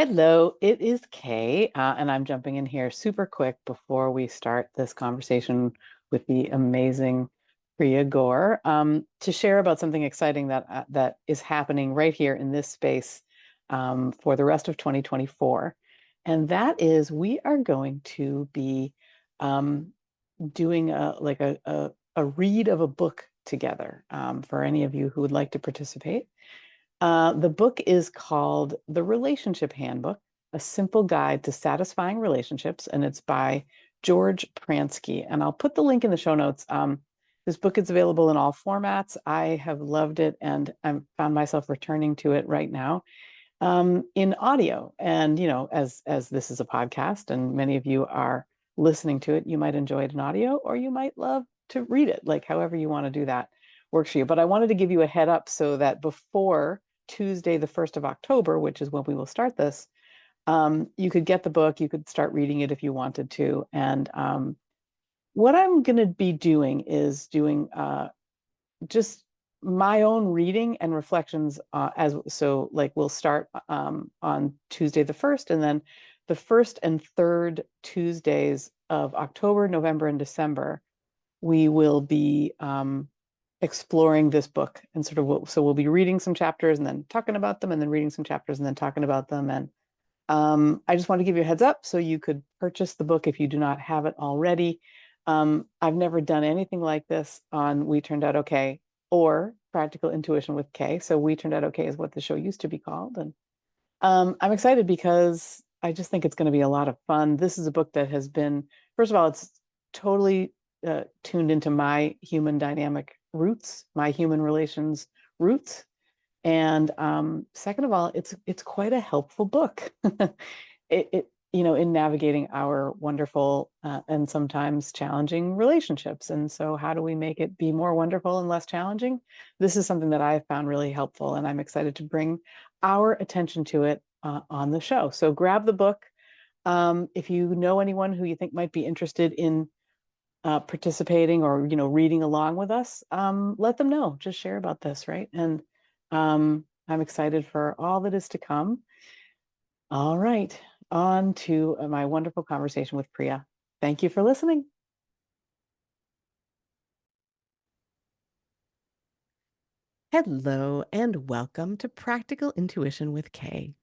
Hello, it is Kay, and I'm jumping in here super quick before we start this conversation with the amazing Priya Gore to share about something exciting that is happening right here in this space for the rest of 2024. And that is we are going to be um, doing a read of a book together for any of you who would like to participate. The book is called The Relationship Handbook, A Simple Guide to Satisfying Relationships, and it's by George Pransky. And I'll put the link in the show notes. This book is available in all formats. I have loved it, and I found myself returning to it right now in audio. And as this is a podcast, and many of you are listening to it, you might enjoy it in audio, or you might love to read it. Like however you want to do that works for you. But I wanted to give you a head up so that before Tuesday, the 1st of October, which is when we will start this, you could get the book, you could start reading it if you wanted to. And what I'm going to be doing is doing just my own reading and reflections like we'll start on Tuesday the 1st, and then the first and third Tuesdays of October, November, and December, we will be exploring this book and so we'll be reading some chapters and then talking about them and then reading some chapters and then talking about them. And I just want to give you a heads up so you could purchase the book if you do not have it already. I've never done anything like this on We Turned Out Okay or Practical Intuition with Kay. So We Turned Out Okay is what the show used to be called. And I'm excited because I just think it's going to be a lot of fun. This is a book that has been, first of all, it's totally tuned into my human dynamic roots, my human relations roots. And second of all, it's quite a helpful book. In navigating our wonderful and sometimes challenging relationships. And so how do we make it be more wonderful and less challenging? This is something that I found really helpful, and I'm excited to bring our attention to it on the show. So grab the book. If you know anyone who you think might be interested in participating or reading along with us, let them know. Just share about this, right? And I'm excited for all that is to come. All right, on to my wonderful conversation with Priya. Thank you for listening. Hello, and welcome to Practical Intuition with Kay.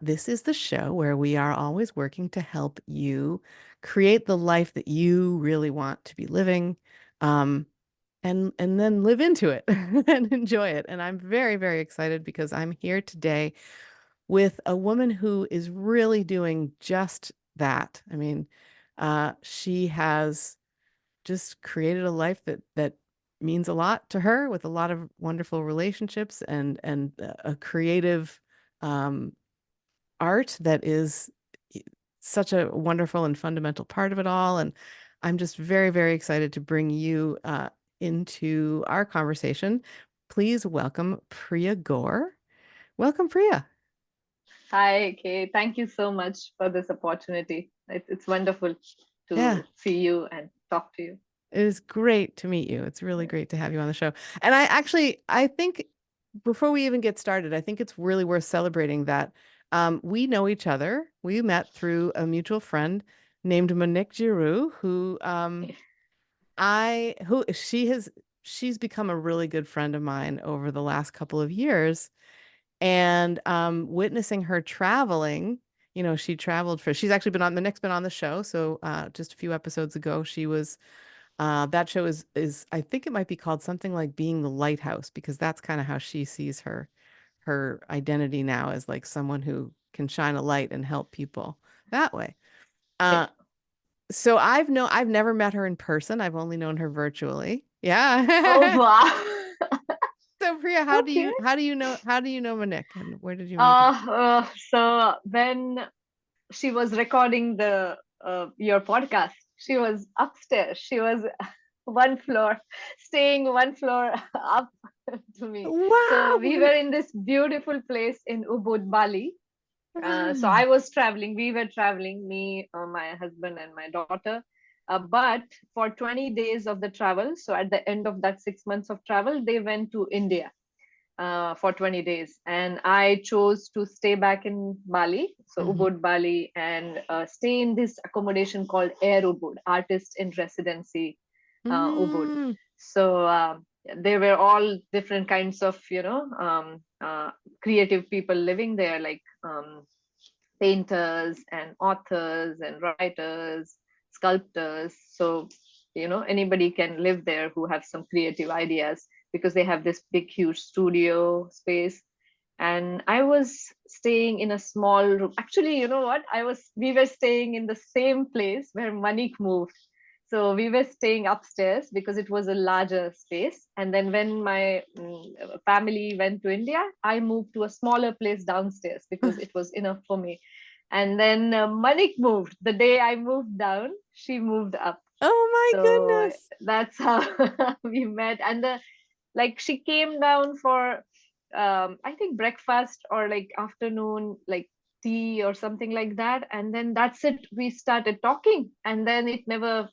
This is the show where we are always working to help you create the life that you really want to be living, and then live into it and enjoy it. And I'm very, very excited because I'm here today with a woman who is really doing just that. I mean, she has just created a life that means a lot to her, with a lot of wonderful relationships and a creative art that is such a wonderful and fundamental part of it all. And I'm just very, very excited to bring you into our conversation. Please welcome Priya Gore. Welcome, Priya. Hi, Kay. Thank you so much for this opportunity. It's wonderful Yeah, to see you and talk to you. it is great to meet you. It's really great to have you on the show. And I think before we even get started, I think it's really worth celebrating that we know each other. We met through a mutual friend named Monique Giroux, who she's become a really good friend of mine over the last couple of years. And witnessing her traveling, she traveled she's actually been on the show. So just a few episodes ago, she was that show is I think it might be called something like Being the Lighthouse, because that's kind of how she sees her identity now, as like someone who can shine a light and help people that way. Yeah. Uh, so I've never met her in person. I've only known her virtually. Oh, Yeah. wow. So Priya, Okay. how do you know Monique, and where did you meet her? So when she was recording the your podcast, she was upstairs. She was one floor, staying one floor up to me. So we Wow. were in this beautiful place in Ubud, Bali. So Ah, I was traveling. We were traveling, me, my husband, and my daughter. But for 20 days of the travel, so at the end of that 6 months of travel, they went to India. for 20 days. And I chose to stay back in Bali, so Mhm. Ubud, Bali, and stay in this accommodation called Air Ubud, Artist in Residency Ubud. Mm. So they were all different kinds of, creative people living there, like painters and authors and writers, sculptors. So, anybody can live there who have some creative ideas, because they have this big, huge studio space. And I was staying in a small room. Actually, you know what? We were staying in the same place where Manik moved. So we were staying upstairs because it was a larger space. And then when my family went to India, I moved to a smaller place downstairs because it was enough for me. And then Manik moved. The day I moved down, she moved up. Oh my So goodness. that's how we met. And like she came down for I think breakfast or like afternoon, like tea or something like that. And then that's it. We started talking, and then we never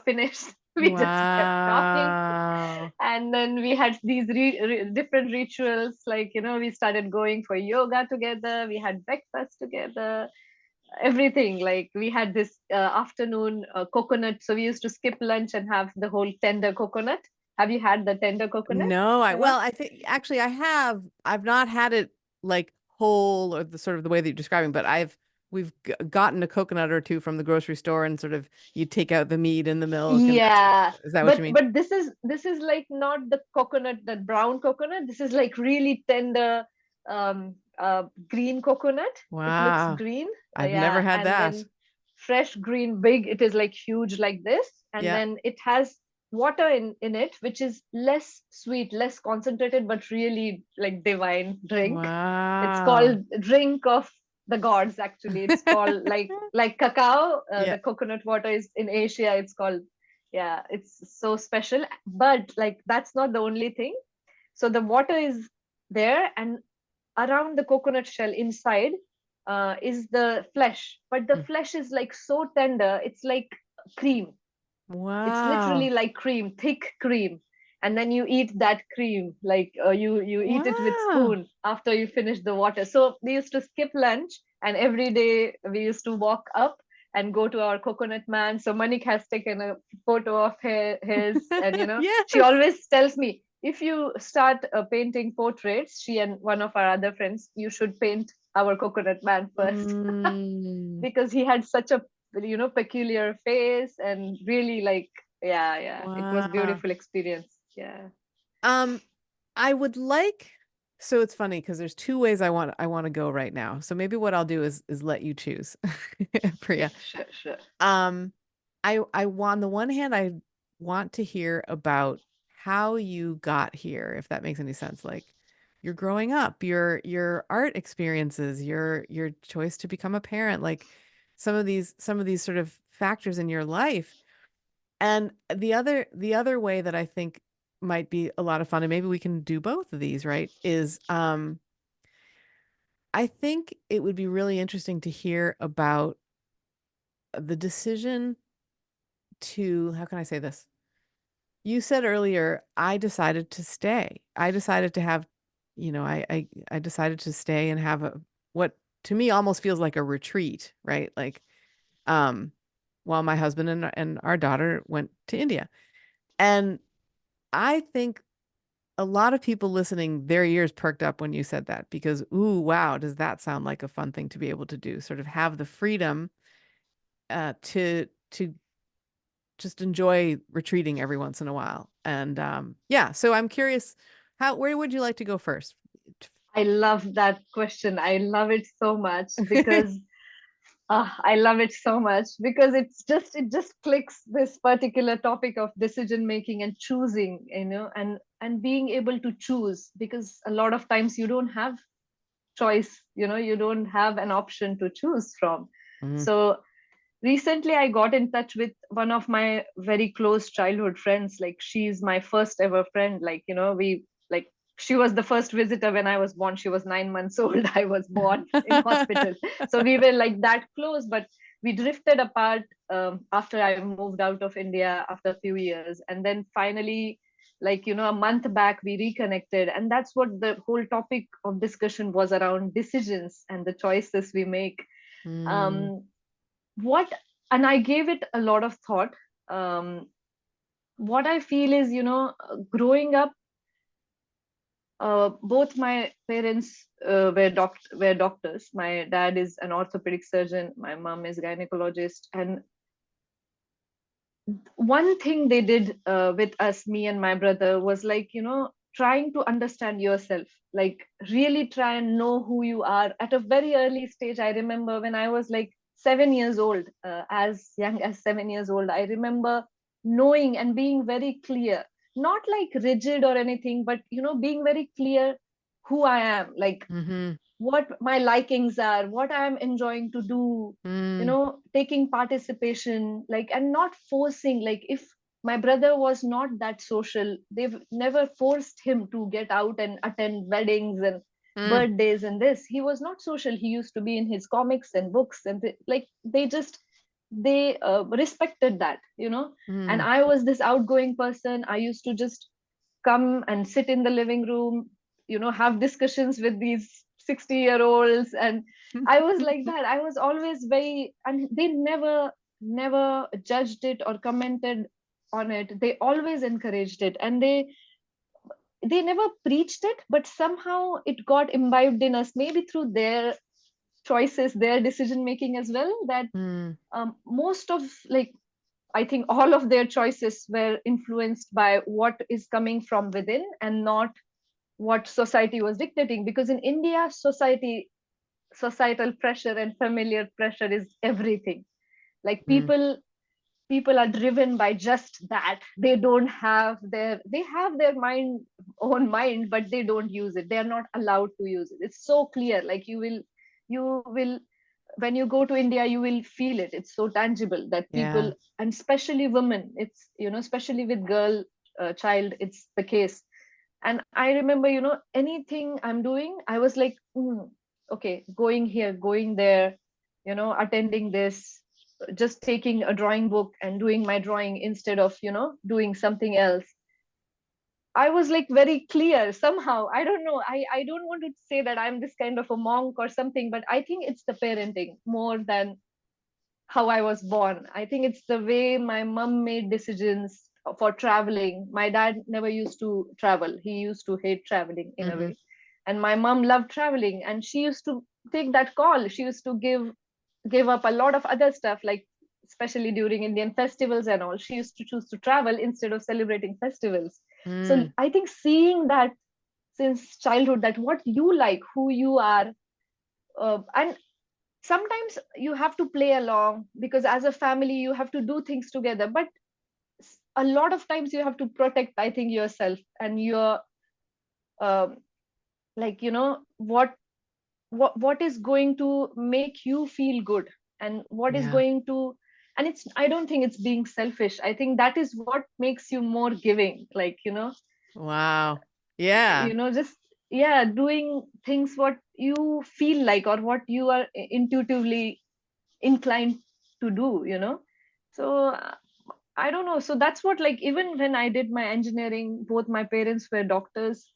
finished. We just kept talking. Wow. And then we had these different rituals, like, we started going for yoga together, we had breakfast together, everything. Like we had this afternoon coconut, so we used to skip lunch and have the whole tender coconut. Have you had the tender coconut No, ever? I think actually I've not had it like whole or the sort of the way that you're describing, but we've gotten a coconut or two from the grocery store and sort of you take out the meat and the milk and that sort of, Yeah, is that what you but mean? this is like not the coconut, that brown coconut. This is like really tender, green coconut. It looks Wow. green. I've never Yeah, had and that. then fresh green, big. It is like huge, like this, and Yeah. then it has water in it, which is less sweet, less concentrated, but really like divine drink. It's Wow. called drink of the gods. Actually, it's called like cacao. Yeah. The coconut water is in Asia. It's called, yeah, it's so special. But like that's not the only thing. So the water is there, and around the coconut shell inside is the flesh. But the Mm. flesh is like so tender. It's like cream. It's literally Wow. like cream, thick cream. And then you eat that cream, like you eat it with Wow. spoon after you finish the water. So we used to skip lunch, and every day we used to walk up and go to our coconut man. So Manik has taken a photo of his, and she Yes. always tells me, if you start painting portraits, she and one of our other friends, you should paint our coconut man first. Mm. Because he had such a peculiar face, and really, like, yeah, it was Wow. beautiful experience. Yeah. Um, I would like, so it's funny because there's two ways I want to go right now. So maybe what I'll do is let you choose, Priya. Sure, sure. Um, I want, on the one hand, I want to hear about how you got here, if that makes any sense. Like your growing up, your art experiences, your choice to become a parent, like some of these sort of factors in your life. And the other way that I think might be a lot of fun, and maybe we can do both of these, right? Is I think it would be really interesting to hear about the decision to, how can I say this? You said earlier, I decided to stay. I decided to have, I decided to stay and have a what to me almost feels like a retreat, right? Like, um, while my husband and our daughter went to India. And I think a lot of people listening, their ears perked up when you said that because, ooh, wow, does that sound like a fun thing to be able to do? Sort of have the freedom to just enjoy retreating every once in a while. And yeah, so I'm curious, how where would you like to go first? I love that question. I love it so much because I love it so much because it just clicks this particular topic of decision making and choosing, and being able to choose, because a lot of times you don't have choice, you don't have an option to choose from. Mm. So recently I got in touch with one of my very close childhood friends. Like, she's my first ever friend. Like, we like she was the first visitor when I was born. She was 9 months old. I was born in hospital. So we were like that close, but we drifted apart after I moved out of India after a few years. And then finally like, a month back we reconnected, and that's what the whole topic of discussion was around: decisions and the choices we make. Mm. um what And I gave it a lot of thought. What I feel is, growing up, both my parents were doctors. My dad is an orthopedic surgeon, my mom is gynecologist, and one thing they did with us, me and my brother, was like, trying to understand yourself, like really try and know who you are at a very early stage. I remember when I was like 7 years old, as young as 7 years old, I remember knowing and being very clear, not like rigid or anything, but being very clear who I am, like Mm-hmm. what my likings are, what I am enjoying to do, Mm. taking participation, like, and not forcing. Like, if my brother was not that social, they've never forced him to get out and attend weddings and Mm. birthdays and this. He was not social. He used to be in his comics and books, and like they just they respected that, and Mm. I was this outgoing person. I used to just come and sit in the living room, have discussions with these 60-year-olds. And I was like that. I was always very, and they never judged it or commented on it. They always encouraged it, and they never preached it, but somehow it got imbibed in us, maybe through their choices, their decision making as well, that Mm. most of, like, I think all of their choices were influenced by what is coming from within and not what society was dictating. Because in India, societal pressure and familiar pressure is everything. Like, Mm. people are driven by just that. They have their own mind, but they don't use it. They are not allowed to use it. It's so clear. Like, you will when you go to India, you will feel it. It's so tangible that Yeah. people, and especially women, it's, especially with girl child, it's the case. And I remember, anything I'm doing, I was like, okay, going here, going there, attending this, just taking a drawing book and doing my drawing instead of, doing something else. I was like very clear somehow. I don't know. I don't want to say that I'm this kind of a monk or something, but I think it's the parenting more than how I was born. I think it's the way my mom made decisions for traveling. My dad never used to travel. He used to hate traveling in a Mm-hmm. way. And my mom loved traveling, and she used to take that call. She used to give up a lot of other stuff, like especially during Indian festivals and all. She used to choose to travel instead of celebrating festivals. So Mm. I think seeing that since childhood, that what you like, who you are, and sometimes you have to play along because as a family you have to do things together, but a lot of times you have to protect, I think, yourself and your, um, like, what is going to make you feel good, and what is Yeah. going to, and it's, I don't think it's being selfish. I think that is what makes you more giving, like, Wow. Yeah. just, yeah, doing things what you feel like or what you are intuitively inclined to do, so I don't know. So that's what, like, even when I did my engineering, both my parents were doctors.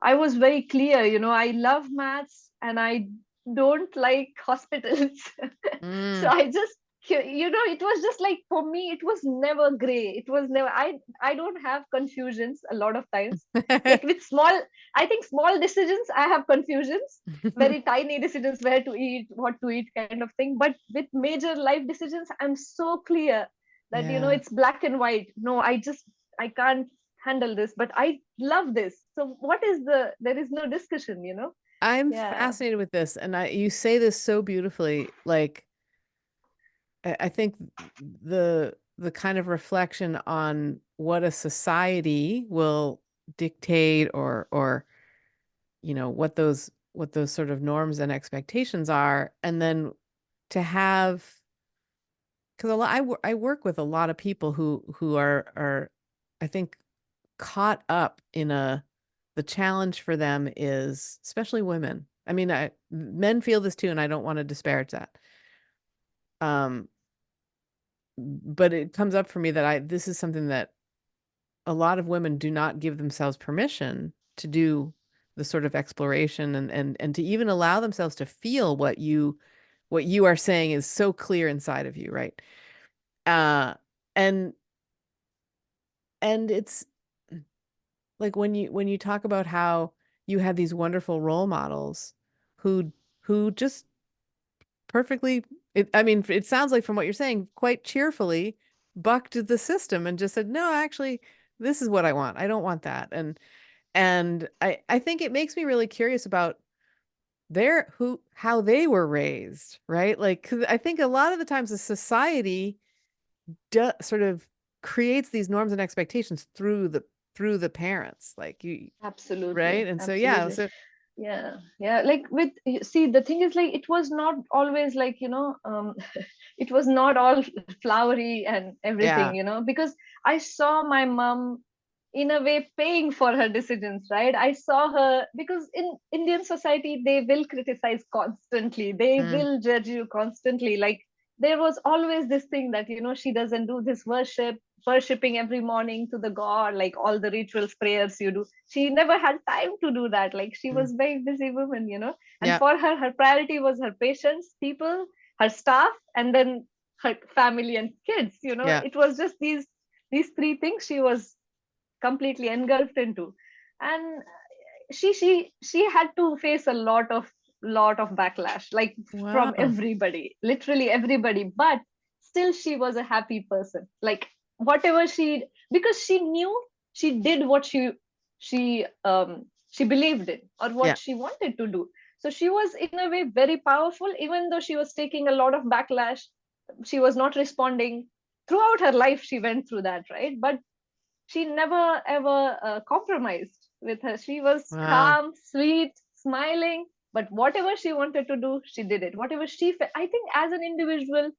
I was very clear, I love maths and I don't like hospitals. So Mm. I just, it was just like, for me, it was never gray. It was never, I don't have confusions a lot of times. Like with small, I think small decisions, I have confusions, very tiny decisions, where to eat, what to eat, kind of thing. But with major life decisions, I'm so clear that, Yeah. it's black and white. No, I can't handle this, but I love this. So what is there is no discussion, I'm yeah. fascinated with this, and you say this so beautifully. Like, I think the kind of reflection on what a society will dictate, or what those sort of norms and expectations are, and then to have, because I work with a lot of people who are, I think, caught up in the challenge for them is, especially women. I mean, men feel this too, and I don't want to disparage that. Um, but it comes up for me that this is something that a lot of women do not give themselves permission to do the sort of exploration and to even allow themselves to feel what you are saying is so clear inside of you, right? Uh, and it's like when you talk about how you had these wonderful role models who just perfectly, I mean, it sounds like from what you're saying, quite cheerfully bucked the system and just said, no, actually, this is what I want. I don't want that. And I think it makes me really curious about how they were raised, right? Like, 'cause I think a lot of the times the society sort of creates these norms and expectations through the parents, like you, right? Absolutely, And so yeah, absolutely. so Yeah, yeah. Like see, the thing is, like, it was not always like, it was not all flowery and yeah, everything, because I saw my mom in a way paying for her decisions, right? I saw her, because in Indian society they will criticize constantly, they mm, will judge you constantly. Like, there was always this thing that, she doesn't do this worshipping every morning to the god, like all the rituals, prayers you do. She never had time to do that. Like, she mm, was very busy woman, and yeah, for her, her priority was her patients, people, her staff, and then her family and kids. yeah, It was just these three things she was completely engulfed into. And she had to face a lot of backlash, like, from wow, everybody, literally everybody, but still she was a happy person. Like, whatever because she knew she did what she believed in, or yeah, what she wanted to do. So she was in a way very powerful, even though she was taking a lot of backlash. She was not responding. Throughout her life she went through that, right? But she never ever compromised with her. She was wow, calm, sweet, smiling, but whatever she wanted to do, she did it. Whatever I think, as an individual,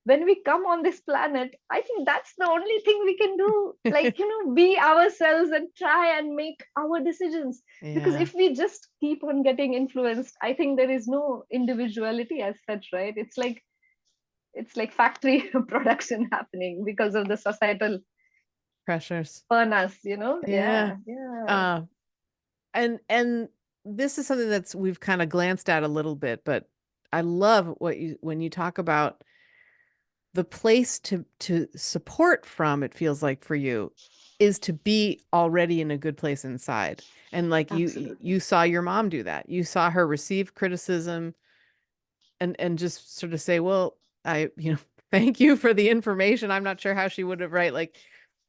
when we come on this planet, I think that's the only thing we can do. Like, be ourselves and try and make our decisions. Because yeah, if we just keep on getting influenced, I think there is no individuality as such, right? It's like factory production happening because of the societal pressures, furnace, yeah, yeah, yeah. uh, and this is something that's we've kind of glanced at a little bit, but I love what you when you talk about the place to support from, it feels like for you is to be already in a good place inside. And like Absolutely. you saw your mom do that. You saw her receive criticism and just sort of say, well, thank you for the information. I'm not sure how she would have, right? Like,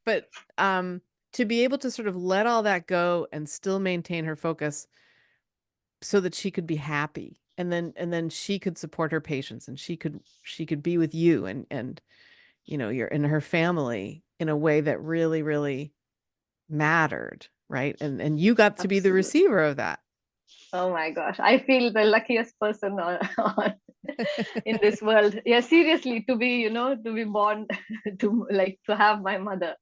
but to be able to sort of let all that go and still maintain her focus so that she could be happy. And then she could support her patients and she could be with you and you're in her family in a way that really, really mattered, right? And you got to be the Absolutely. receiver of that. Oh my gosh, I feel the luckiest person in this world. Yeah, seriously, to be born, to have my mother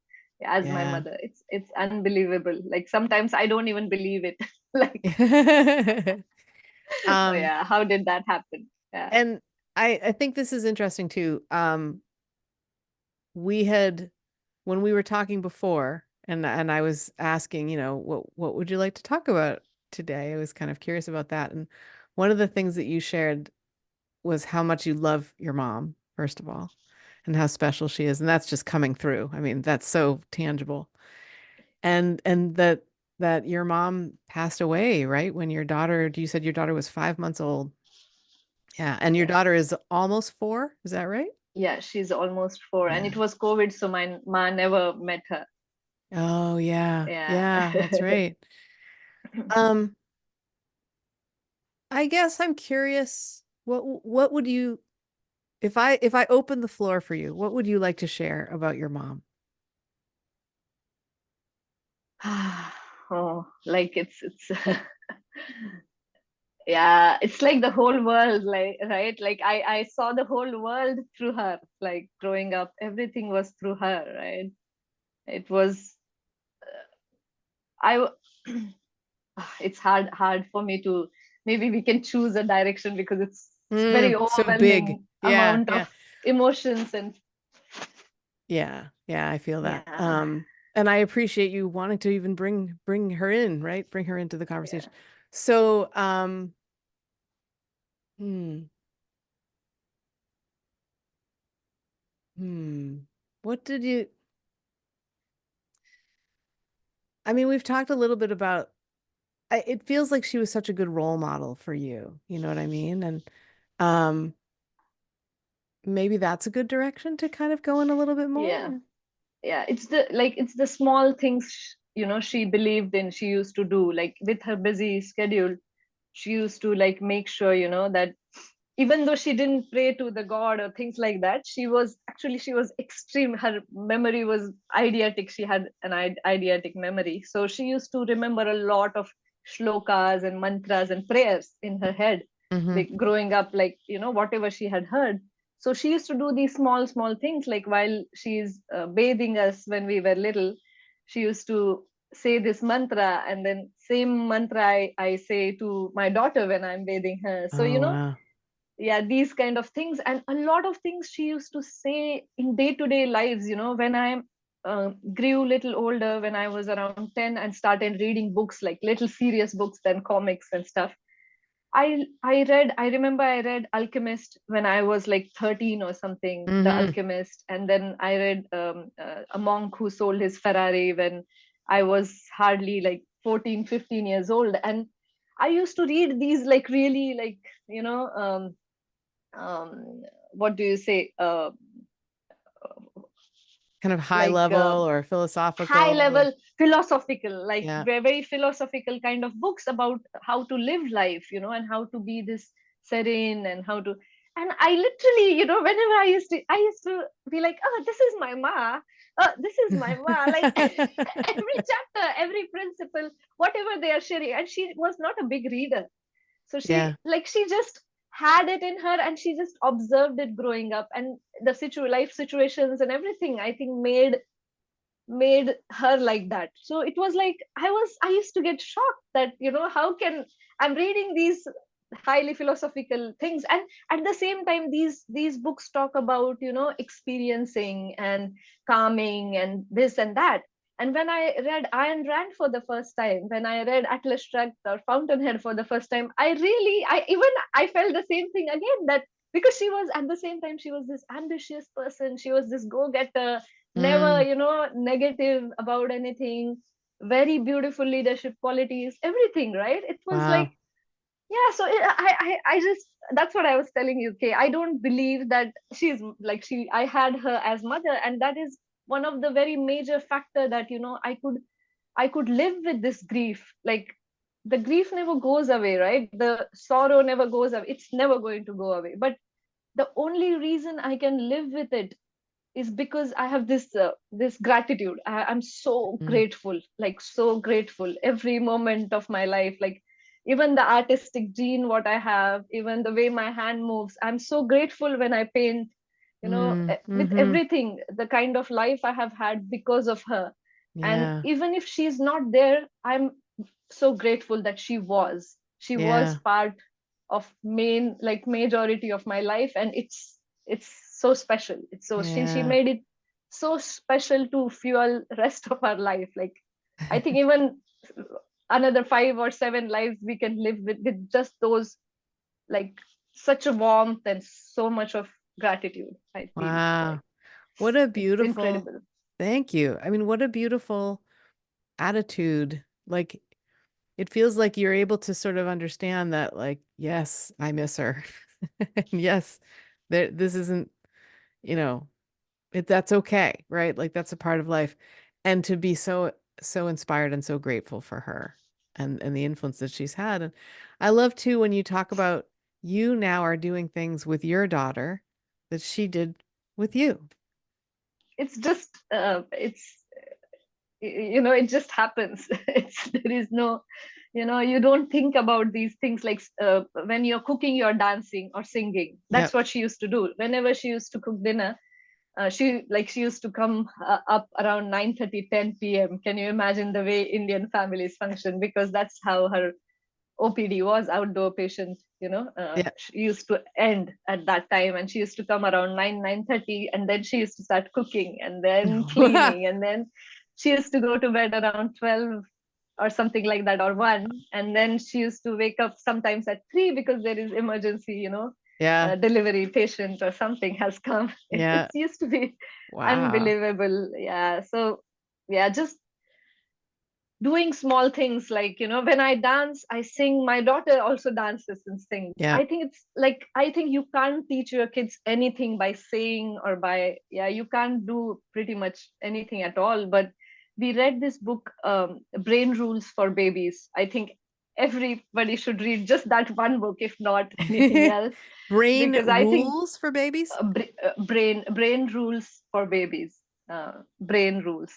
as my Yeah. mother. It's unbelievable. Like, sometimes I don't even believe it. Like, oh um, yeah, how did that happen? Yeah. and I think this is interesting too. We had when we were talking before, and I was asking, what would you like to talk about today? I was kind of curious about that. And one of the things that you shared was how much you love your mom, first of all, and how special she is. And that's just coming through. I mean, that's so tangible. And that your mom passed away, right? When you said your daughter was 5 months old. Yeah. And your Yeah. daughter is almost 4. Is that right? Yeah, she's almost 4, and Yeah. it was COVID, so my ma never met her. Oh, yeah. Yeah. Yeah, that's right. Um, I guess I'm curious, what would you if I open the floor for you, what would you like to share about your mom? Oh, like, it's yeah, it's like the whole world, like, right? Like, I saw the whole world through her. Like, growing up, everything was through her, right? It was I w- it's hard for me to, maybe we can choose a direction, because it's very So big. overwhelming Yeah, amount yeah. of emotions. And Yeah, yeah, I feel that. yeah. And I appreciate you wanting to even bring her in, right? Bring her into the Yeah. conversation. So, hmm, hmm. What did you, I mean, we've talked a little bit about, it feels like she was such a good role model for you. You know what I mean? And um, maybe that's a good direction to kind of go in a little bit Yeah. more. Yeah, it's the small things, she believed in, she used to do, like with her busy schedule. She used to like make sure, that even though she didn't pray to the god or things like that, she was extreme. Her memory was eidetic. She had an eidetic memory, so she used to remember a lot of shlokas and mantras and prayers in her head, Mm-hmm. like growing up, like whatever she had heard. So she used to do these small things, like while she's bathing us when we were little, she used to say this mantra, and then same mantra I say to my daughter when I'm bathing her. So Oh, wow. yeah, these kind of things, and a lot of things she used to say in day-to-day lives. When I grew little older, when I was around 10 and started reading books, like little serious books than comics and stuff. I remember I read Alchemist when I was like 13 or something, The Mm-hmm. Alchemist. And then I read A Monk Who Sold His Ferrari when I was hardly like 14, 15 years old. And I used to read these like really like, you know, what do you say? Kind of high Like level or high philosophical or, level philosophical, like yeah. very, very philosophical kind of books about how to live life, and how to be this serene, and how to. And I literally, whenever I used to be like, oh, this is my ma, this is my ma, like every chapter, every principle, whatever they are sharing. And she was not a big reader, so Yeah. she just had it in her, and she just observed it growing up, and the life situations and everything, I think, made her like that. So it was like I used to get shocked that, how can I'm reading these highly philosophical things, and at the same time these books talk about, experiencing and calming and this and that. And when I read Ayn Rand for the first time, when I read Atlas Shrugged or Fountainhead for the first time, I felt the same thing again, that because she was, at the same time, she was this ambitious person, she was this go-getter, never, Mm, negative about anything, very beautiful leadership qualities, everything, right? It was like, wow. yeah. So I just, that's what I was telling you. Okay, I don't believe that she's like, I had her as mother, and that is one of the very major factor that, I could live with this grief. Like, the grief never goes away, right? The sorrow never goes away, it's never going to go away. But the only reason I can live with it is because I have this gratitude. I'm so Mm, grateful, like so grateful every moment of my life. Like, even the artistic gene what I have, even the way my hand moves, I'm so grateful when I paint. With mm-hmm. everything, the kind of life I have had because of her. And Yeah. even if she's not there, I'm so grateful that she was Yeah. part of majority of my life. And it's so special. It's so she Yeah. made it so special to fuel rest of our life. Like, I think even another 5 or 7 lives we can live with just those, like, such a warmth and so much of gratitude, I feel Wow. like. What a It's beautiful, incredible. thank you. I mean, what a beautiful attitude. Like, it feels like you're able to sort of understand that, like, yes, I miss her. And yes, this isn't, you know, that's okay, right? Like, that's a part of life. And to be so inspired and so grateful for her and the influence that she's had. And I love too when you talk about you now are doing things with your daughter that she did with you. It's just it just happens. There is no, you don't think about these things, like, when you're cooking, you're dancing or singing. That's Yep. what she used to do whenever she used to cook dinner. She used to come up around 9:30, 10 p.m. Can you imagine the way Indian families function? Because that's how her OPD was, outdoor patient. Yeah. She used to end at that time, and she used to come around 9:30, and then she used to start cooking and then cleaning, and then she used to go to bed around 12 or something like that, or 1, and then she used to wake up sometimes at 3 because there is emergency, Yeah. delivery patient or something has come. Yeah. It used to be Wow. unbelievable. Yeah. So yeah, just doing small things like, when I dance, I sing. My daughter also dances and sings. Yeah. I think it's like, I think you can't teach your kids anything by saying, or by, yeah, you can't do pretty much anything at all. But we read this book, Brain Rules for Babies. I think everybody should read just that one book, if not anything else, Brain because I think rules for babies? brain rules for babies. Brain rules,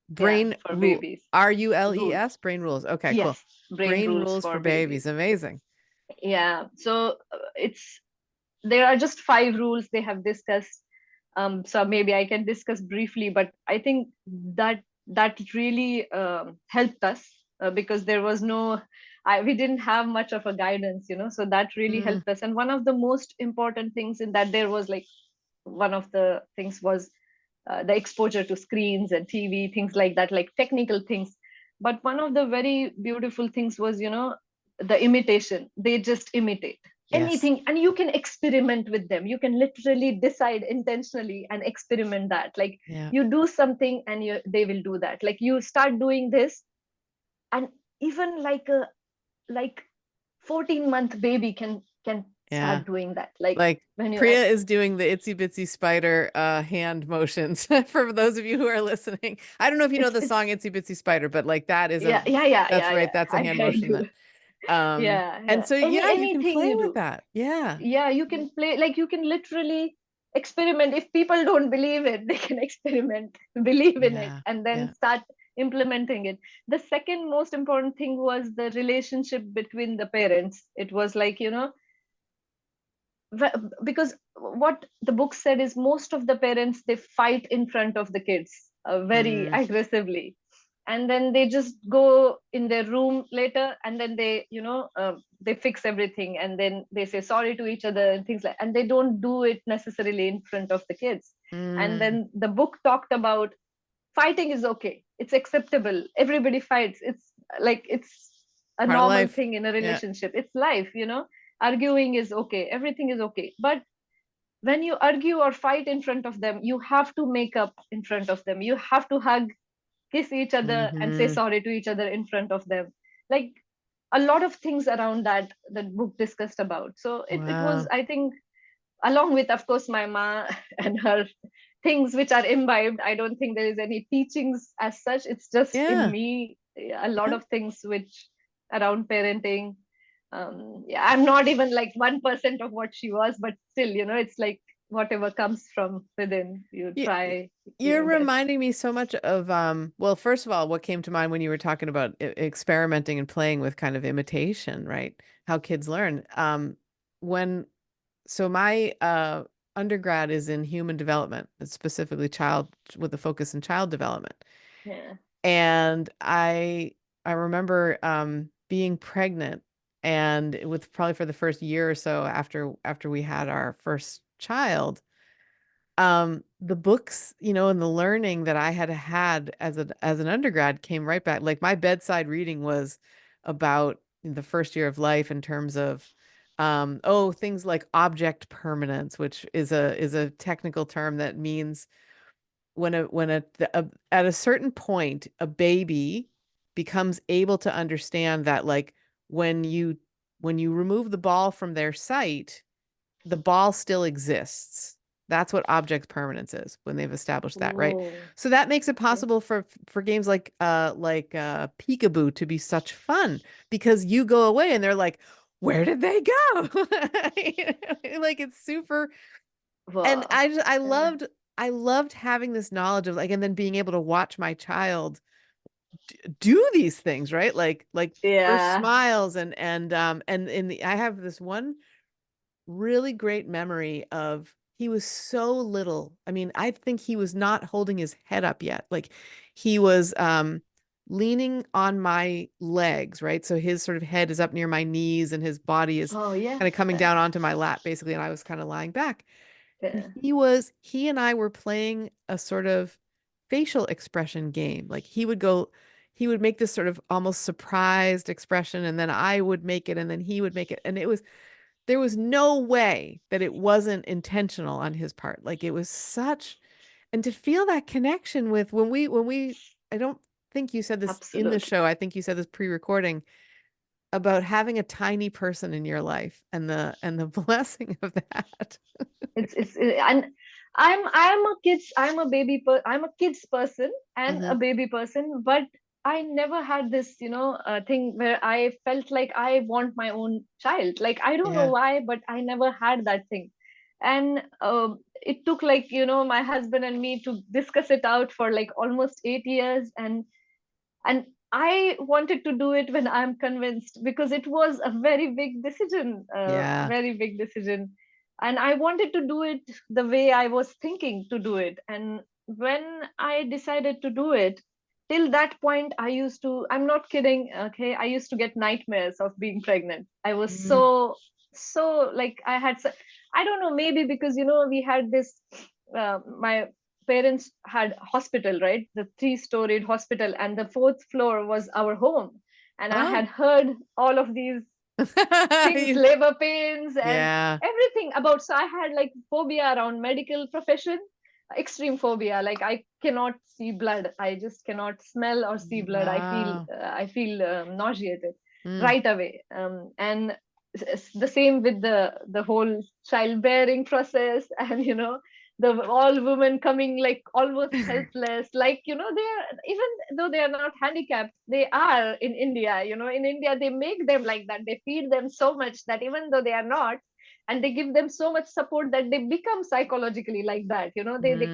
yeah, Brain for rule. babies. Rules. RULES? Brain rules. Okay, cool. Yes, brain Brain rules rules for for babies. babies. Amazing. Yeah. So it's there are just 5 rules they have discussed. So maybe I can discuss briefly, but I think that really helped us, because there was no, we didn't have much of a guidance, so that really Mm, helped us. And one of the most important things in that, there was like, one of the things was the exposure to screens and TV, things like that, like technical things. But one of the very beautiful things was, the imitation. They just imitate yes. anything, and you can experiment with them. You can literally decide intentionally and experiment that. Like, Yeah. you do something and they will do that. Like, you start doing this, and even like 14-month baby can Yeah. start doing that. Like, Like when you Priya is doing the itsy bitsy spider hand motions for those of you who are listening. I don't know if you know the it's song Itsy Bitsy Spider, but like that is yeah, yeah, yeah, that's yeah, right. yeah. That's a hand I motion do. that Yeah, and yeah. so Any yeah, you can anything play you with do. that. Yeah. Yeah, you can play, like, you can literally experiment. If people don't believe it, they can experiment, believe in it, Yeah. and then Yeah. start implementing it. The second most important thing was the relationship between the parents. It was like, because what the book said is, most of the parents, they fight in front of the kids, very Mm, aggressively, and then they just go in their room later, and then they, they fix everything, and then they say sorry to each other and things like, and they don't do it necessarily in front of the kids. And mm, then the book talked about fighting is okay, it's acceptable, everybody fights, it's like, it's a part of normal life. thing in a Yeah. relationship, it's life. Arguing is okay, everything is okay. But when you argue or fight in front of them, you have to make up in front of them, you have to hug, kiss each other, and say Hmm. sorry to each other in front of them. Like, a lot of things around that the book discussed about. So it was, Wow. I think, along with, of course, my ma and her things which are imbibed. I don't think there is any teachings as such, it's just in Yeah. me, a lot Yeah. of things which around parenting. Yeah, I'm not even like 1% of what she was, but still, it's like, whatever comes from within, you Y- try You're your best. reminding me so much of well, first of all, what came to mind when you were talking about experimenting and playing with kind of imitation, right? How kids learn. When so my undergrad is in human development, specifically child with a focus in child development. Yeah. And I remember being pregnant and with probably for the first year or so after we had our first child, the books, and the learning that I had had as an undergrad came right back. Like my bedside reading was about the first year of life in terms of things like object permanence, which is a technical term that means when at a certain point a baby becomes able to understand that, like, when you when you remove the ball from their sight, the ball still exists. That's what object permanence is when they've established that, right? Oh, So that makes it okay. possible for games peekaboo to be such fun because you go away and they're like, where did they go? Like it's super. And Wow. I Yeah. loved having this knowledge of, like, and then being able to watch my child do these things, right? Like first Yeah. smiles and I have this one really great memory of, he was so little. I mean, I think he was not holding his head up yet. Like he was leaning on my legs, right? So his sort of head is up near my knees and his body is Oh, yeah. kind of coming down onto my lap basically, and I was kind of lying back. And Yeah. he and I were playing a sort of facial expression game. Like he would make this sort of almost surprised expression, and then I would make it, and then he would make it. And there was no way that it wasn't intentional on his part. Like it was such, and to feel that connection with I don't think you said this in the Absolutely. show. I think you said this pre-recording about having a tiny person in your life and the blessing of that. And I'm a kids person and Hmm. a baby person, but I never had this, thing where I felt like I want my own child. Like I don't know Yeah. why, but I never had that thing. And it took like, my husband and me to discuss it out for like almost 8 years, and I wanted to do it when I'm convinced, because it was a very big decision, Yeah. very big decision. And I wanted to do it the way I was thinking to do it. And when I decided to do it, till that point, I'm not kidding, okay, I used to get nightmares of being pregnant. I was Mhm. so like, I don't know, maybe because, we had this, my parents had hospital, right? The three-storied hospital, and the fourth floor was our home. And I Oh. had heard all of these things, You- labor pains and yeah. everything about. So I had like phobia around medical profession, extreme phobia. Like I cannot see blood. I just cannot smell or see blood. Wow. I feel nauseated Mm. right away. And the same with the whole childbearing process, and the all women coming like almost helpless, like they are, even though they are not handicapped, they are in India. In India they make them like that, they feed them so much that even though they are not, and they give them so much support that they become psychologically like that. They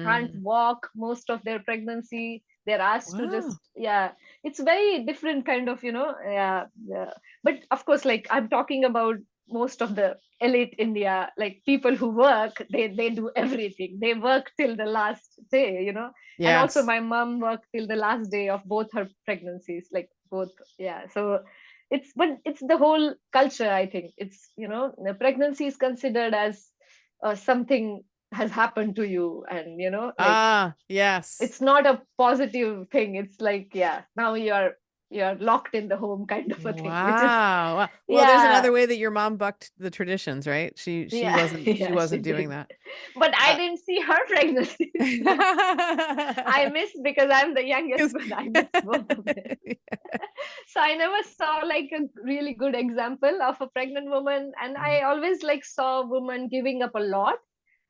can't Mm. walk most of their pregnancy, they're asked to just, Wow. yeah, it's very different kind of, yeah, yeah. But of course, like I'm talking about most of the elite India, like people who work, they do everything. They work till the last day, And also Yes. my mom worked till the last day of both her pregnancies, like both, yeah. So it's the whole culture, I think. It's, the pregnancy is considered as something has happened to you, and like Ah, yes. it's not a positive thing. It's like, yeah, now you're locked in the home kind of a thing, which is, Wow. Well, there's yeah, another way that your mom bucked the traditions, right? She yeah, wasn't she yeah, she wasn't doing did. that. But I Uh, didn't see her pregnancies. So I missed, because I'm the youngest, 'cause- but I missed both of them. So I never saw like a really good example of a pregnant woman, and Mm. I always like saw women giving up a lot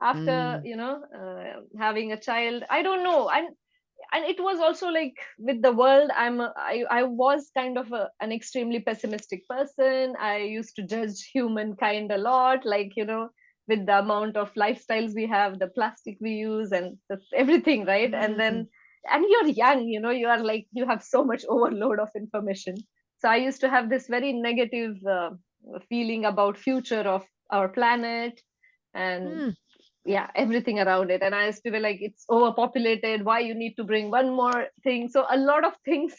after, Mm. having a child. I don't know. And it was also like with the world, I was kind of an extremely pessimistic person. I used to judge humankind a lot, like, with the amount of lifestyles we have, the plastic we use, and everything, right? And Mm. then, and you're young, you are like, you have so much overload of information. So I used to have this very negative feeling about future of our planet, and Mm. yeah, everything around it. And I used to be like, it's overpopulated, why you need to bring one more thing. So a lot of things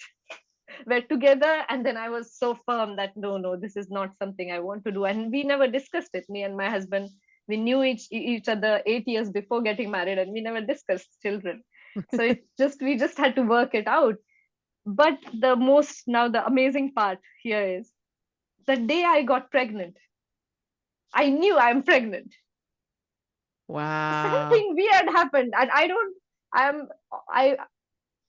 were together, and then I was so firm that no, this is not something I want to do. And we never discussed it, me and my husband. We knew each other 8 years before getting married, and we never discussed children. So we just had to work it out. But the amazing part here is, the day I got pregnant, I knew I'm pregnant. Wow. Something weird happened, and I'm I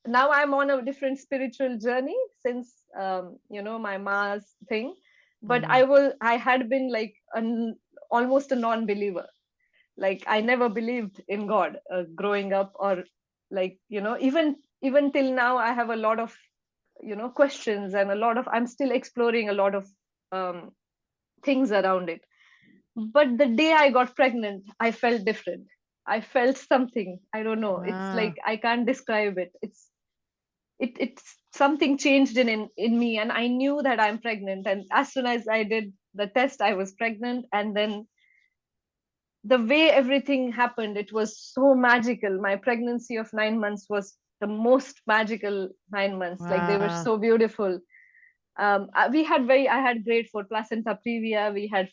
now I'm on a different spiritual journey since, my ma's thing. But Mm. I had been like almost a non-believer. Like I never believed in God growing up, or like, even till now I have a lot of, questions, and I'm still exploring a lot of um, things around it. But the day I got pregnant, I felt different. I felt something, I don't know, it's Wow. like I can't describe it. It's something changed in me, and I knew that I'm pregnant. And as soon as I did the test, I was pregnant. And then the way everything happened, it was so magical. My pregnancy of 9 months was the most magical 9 months. Like they were Wow. so beautiful. I had grade 4 placenta previa. We had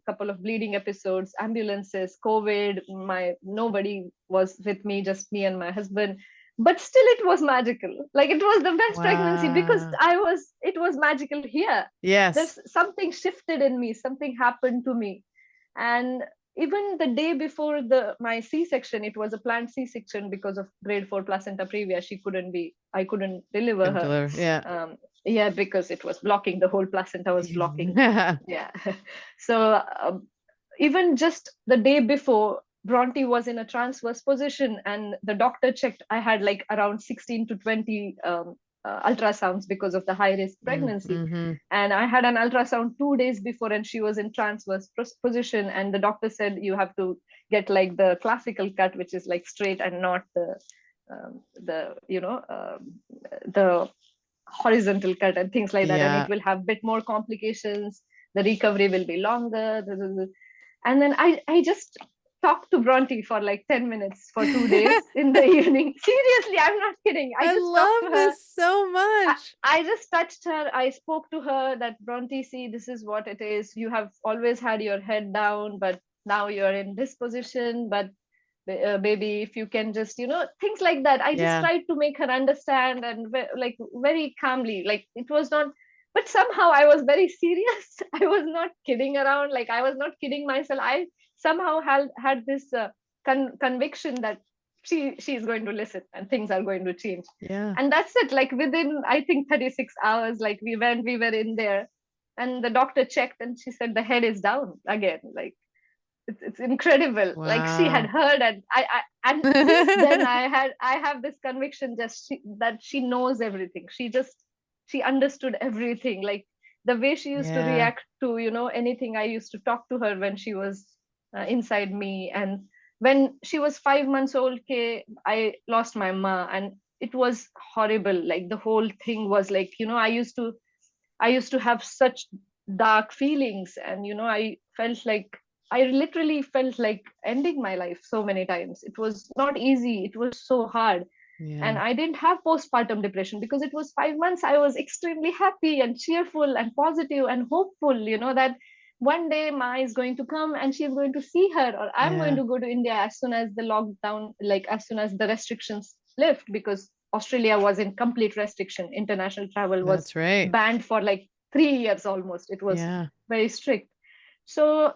couple of bleeding episodes, ambulances, COVID. My Nobody was with me, just me and my husband. but still it was magical. Like it was the best pregnancy because Wow. it was magical here. Yes. There's something shifted in me, something happened to me. And even the day before my C-section, it was a planned C-section because of grade 4 placenta previa. I couldn't deliver Couldn't her. deliver. Yeah. Yeah, because it was blocking, the whole placenta was blocking. Yeah. So even just the day before, Bronte was in a transverse position, and the doctor checked. I had like around 16 to 20 ultrasounds because of the high risk pregnancy. Mm-hmm. And I had an ultrasound 2 days before, and she was in transverse position. And the doctor said, you have to get like the classical cut, which is like straight and not the horizontal cut and things like that. And it Yeah. will have a bit more complications. The recovery will be longer. And then I just talked to Bronte for like 10 minutes for 2 days in the evening. Seriously, I'm not kidding. I I just talked to love her. this so much. I just touched her. I spoke to her that, Bronte, see, this is what it is. You have always had your head down, but now you're in this position. But baby, if you can just, things like that. I just Yeah. tried to make her understand, and like very calmly. Like it was not, but somehow I was very serious. I was not kidding around. Like I was not kidding myself. I somehow had this conviction that she's going to listen and things are going to change. Yeah. And that's it. Like within, I think, 36 hours, like we were in there, and the doctor checked, and she said the head is down again. Like it's incredible. Like she had Wow. heard, and and since then I have this conviction just that she knows everything. She understood everything. Like the way she used to Yeah. react to anything. I used to talk to her when she was inside me. And when she was 5 months old, I lost my ma, and it was horrible. Like the whole thing was like, I used to have such dark feelings, and I literally felt like ending my life so many times. It was not easy. It was so hard. Yeah. And I didn't have postpartum depression because it was 5 months. I was extremely happy and cheerful and positive and hopeful, that one day Ma is going to come and she's going to see her, or I'm going Yeah. to go to India as soon as the lockdown, like as soon as the restrictions lift, because Australia was in complete restriction. International travel was That's right. banned for like 3 years almost. It was Yeah. very strict. So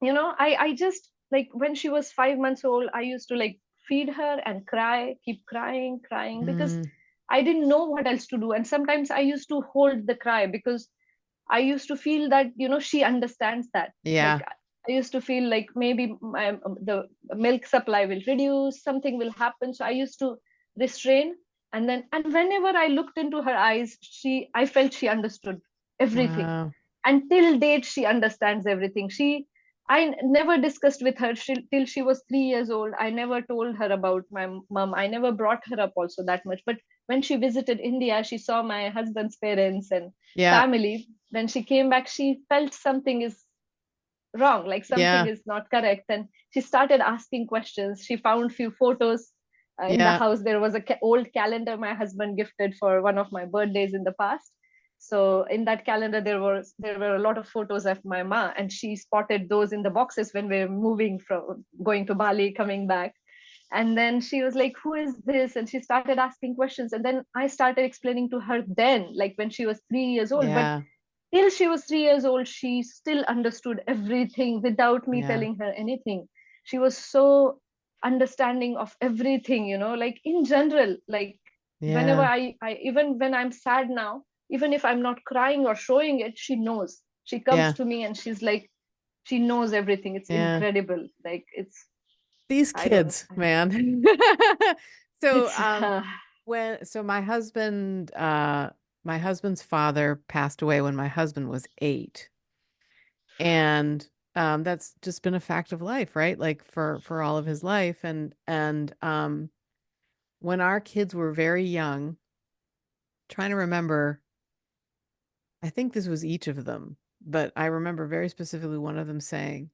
I just, like, when she was 5 months old, I used to like feed her and cry, keep crying, because Mm. I didn't know what else to do. And sometimes I used to hold the cry because I used to feel that she understands that. Like Yeah. I used to feel like maybe the milk supply will reduce, something will happen. So I used to restrain, and whenever I looked into her eyes, I felt she understood everything. Wow. Until date, she understands everything. I never discussed with her till she was 3 years old. I never told her about my mom. I never brought her up also that much. But when she visited India, she saw my husband's parents and Yeah. family. When she came back, she felt something is wrong, like something Yeah. is not correct. And she started asking questions. She found few photos in the Yeah. house. There was a old calendar my husband gifted for one of my birthdays in the past. So in that calendar, there were a lot of photos of my ma, and she spotted those in the boxes when we were moving from going to Bali, coming back. And then she was like, who is this? And she started asking questions. And then I started explaining to her, then, like when she was 3 years old. But Yeah. till she was 3 years old, she still understood everything without me Yeah. telling her anything. She was so understanding of everything, like in general. Like whenever Yeah. even when I'm sad now, even if I'm not crying or showing it, she knows. She comes Yeah. to me and she's like, she knows everything. It's Yeah. incredible. Like These I don't, kids, man. So, it's so my husband's father passed away when my husband was 8. And that's just been a fact of life, right? Like for all of his life. And when our kids were very young, trying to remember, I think this was each of them, but I remember very specifically one of them saying,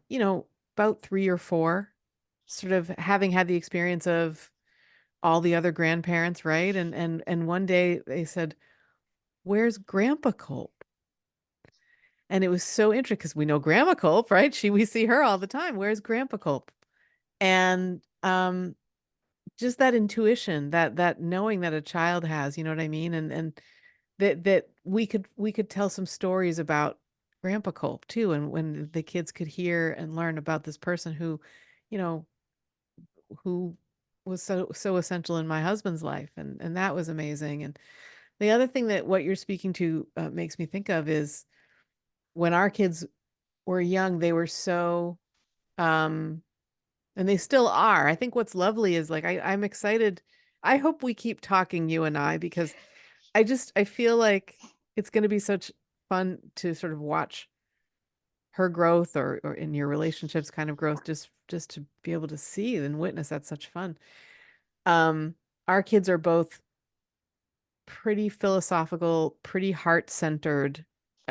you know, about 3 or 4, sort of having had the experience of all the other grandparents, right? And one day they said, "Where's Grandpa Culp?" And it was so interesting because we know Grandma Culp, right? We see her all the time. Where's Grandpa Culp? And just that intuition, that knowing that a child has, you know what I mean? And that we could tell some stories about Grandpa Culp too, and when the kids could hear and learn about this person who, you know, who was so essential in my husband's life, and that was amazing. And the other thing that what you're speaking to makes me think of is when our kids were young, they were so um and they still are. I think what's lovely is like I'm excited. I hope we keep talking, you and I, because I feel like it's going to be such fun to sort of watch her growth, or in your relationships kind of growth, just to be able to see and witness. That's such fun. Our kids are both pretty philosophical, pretty heart-centered.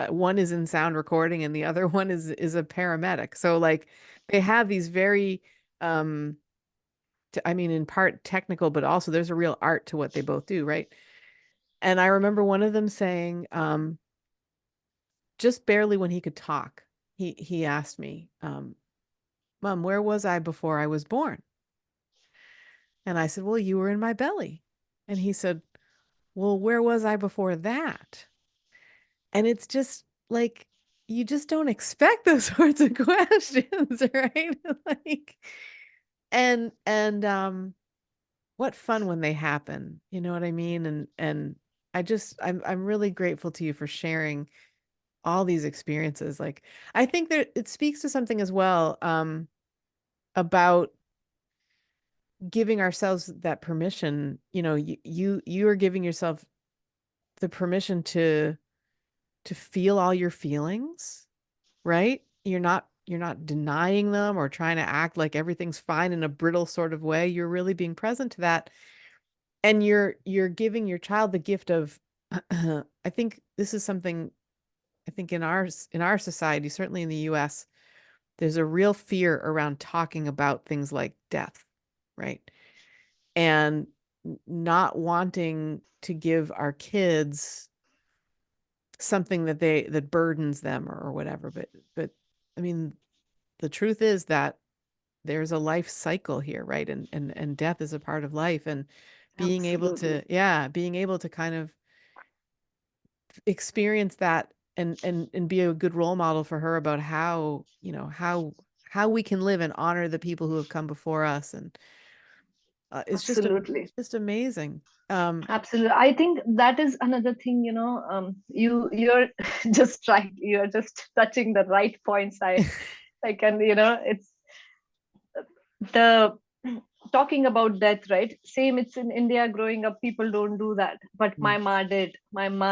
One is in sound recording and the other one is a paramedic. So like they have these very um I mean, in part technical, but also there's a real art to what they both do, right? And I remember one of them saying, just barely when he could talk, he asked me, Mom, where was I before I was born? And I said, well, you were in my belly. And he said, well, where was I before that? And it's just like you just don't expect those sorts of questions, right? Like, and what fun when they happen. You know what I mean? And I'm really grateful to you for sharing all these experiences. Like I think that it speaks to something as well, about giving ourselves that permission. You know, you are giving yourself the permission to feel all your feelings, right? You're not denying them or trying to act like everything's fine in a brittle sort of way. You're really being present to that. And you're giving your child the gift of I think this is something, I think in our society, certainly in the US, there's a real fear around talking about things like death, right? And not wanting to give our kids something that burdens them, or whatever. But I mean, the truth is that there's a life cycle here, right? And death is a part of life, and Absolutely. being able to kind of experience that, and be a good role model for her about how, how we can live and honor the people who have come before us. And Absolutely. it's just amazing. Absolutely. I think that is another thing, you're just right. You're just touching the right points. I can, it's the talking about death, right? Same, it's in India growing up, people don't do that. But Mm, my ma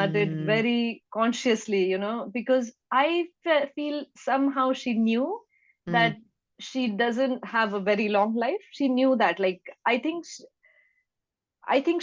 did mm, very consciously, because I feel somehow she knew mm, that she doesn't have a very long life. She knew that, like, I think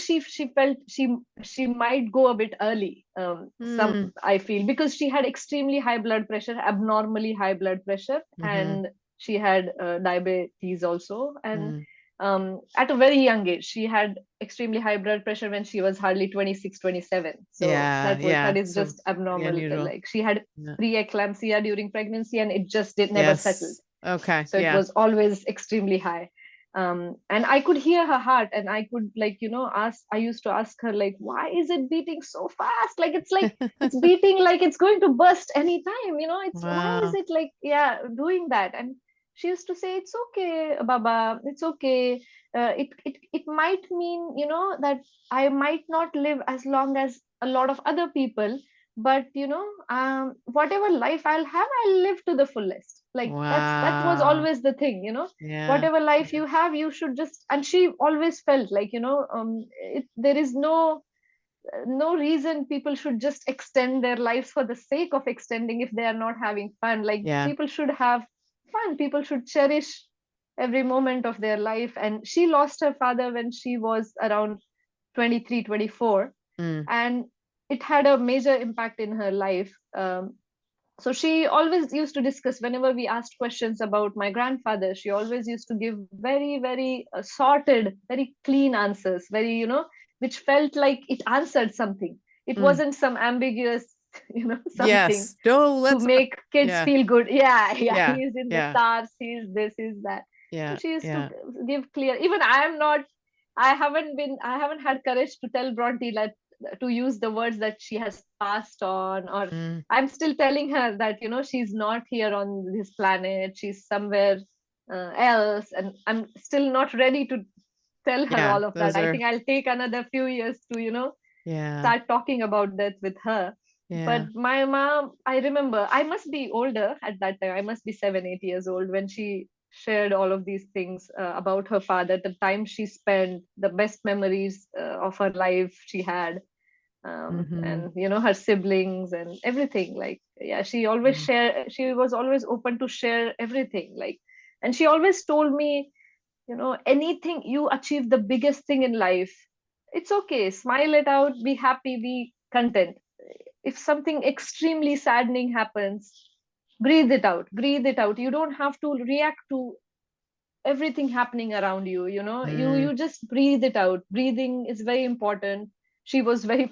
she felt she might go a bit early. Some mm, I feel, because she had extremely high blood pressure, abnormally high blood pressure, mm-hmm, and she had diabetes also. And mm. at a very young age, she had extremely high blood pressure when she was hardly 26, 27. So Yeah, that yeah. is So just pretty abnormal. unusual. Like, she had Yeah. preeclampsia during pregnancy, and it just did never settled. Yes. Okay. So it Yeah. was always extremely high. And I could hear her heart, and I could, like, I used to ask her, like, why is it beating so fast? Like it's beating like it's going to burst anytime. It's, why is Wow. it, like, yeah, doing that? And she used to say, it's okay, Baba, it's okay. It might mean, that I might not live as long as a lot of other people, but whatever life I'll have, I'll live to the fullest. Like, that was Wow. always the thing. Yeah. Whatever life you have, you should just. And she always felt like, there is no reason people should just extend their lives for the sake of extending if they are not having fun. Like, Yeah. people should have fun, people should cherish every moment of their life. And she lost her father when she was around 23, 24, Mm, and it had a major impact in her life. So she always used to discuss, whenever we asked questions about my grandfather, she always used to give very, very sorted, very clean answers, very, which felt like it answered something. It mm. wasn't some ambiguous, something Yes. No, to let's not. make kids Yeah. feel good. Yeah, yeah, Yeah. he's in the Yeah. stars, he's this, he's that. So Yeah. she used to Yeah. give clear. Even I am not I haven't had courage to tell Bronte that, to use the words that she has passed on, or Mm, I'm still telling her that, she's not here on this planet, she's somewhere else, and I'm still not ready to tell her yeah, all of that. those I are, think I'll take another few years to, yeah, start talking about that with her. yeah. But my mom, I remember, I must be older at that time. I must be 7, 8 years old when she shared all of these things about her father, the time she spent, the best memories of her life she had, Mm-hmm. and her siblings and everything. Like, yeah, she always share. She was always open to share everything. Like, and she always told me, anything you achieve, the biggest thing in life, it's okay, smile it out, be happy, be content. If something extremely saddening happens, breathe it out. You don't have to react to everything happening around you. Mm, You just breathe it out. Breathing is very important. She was very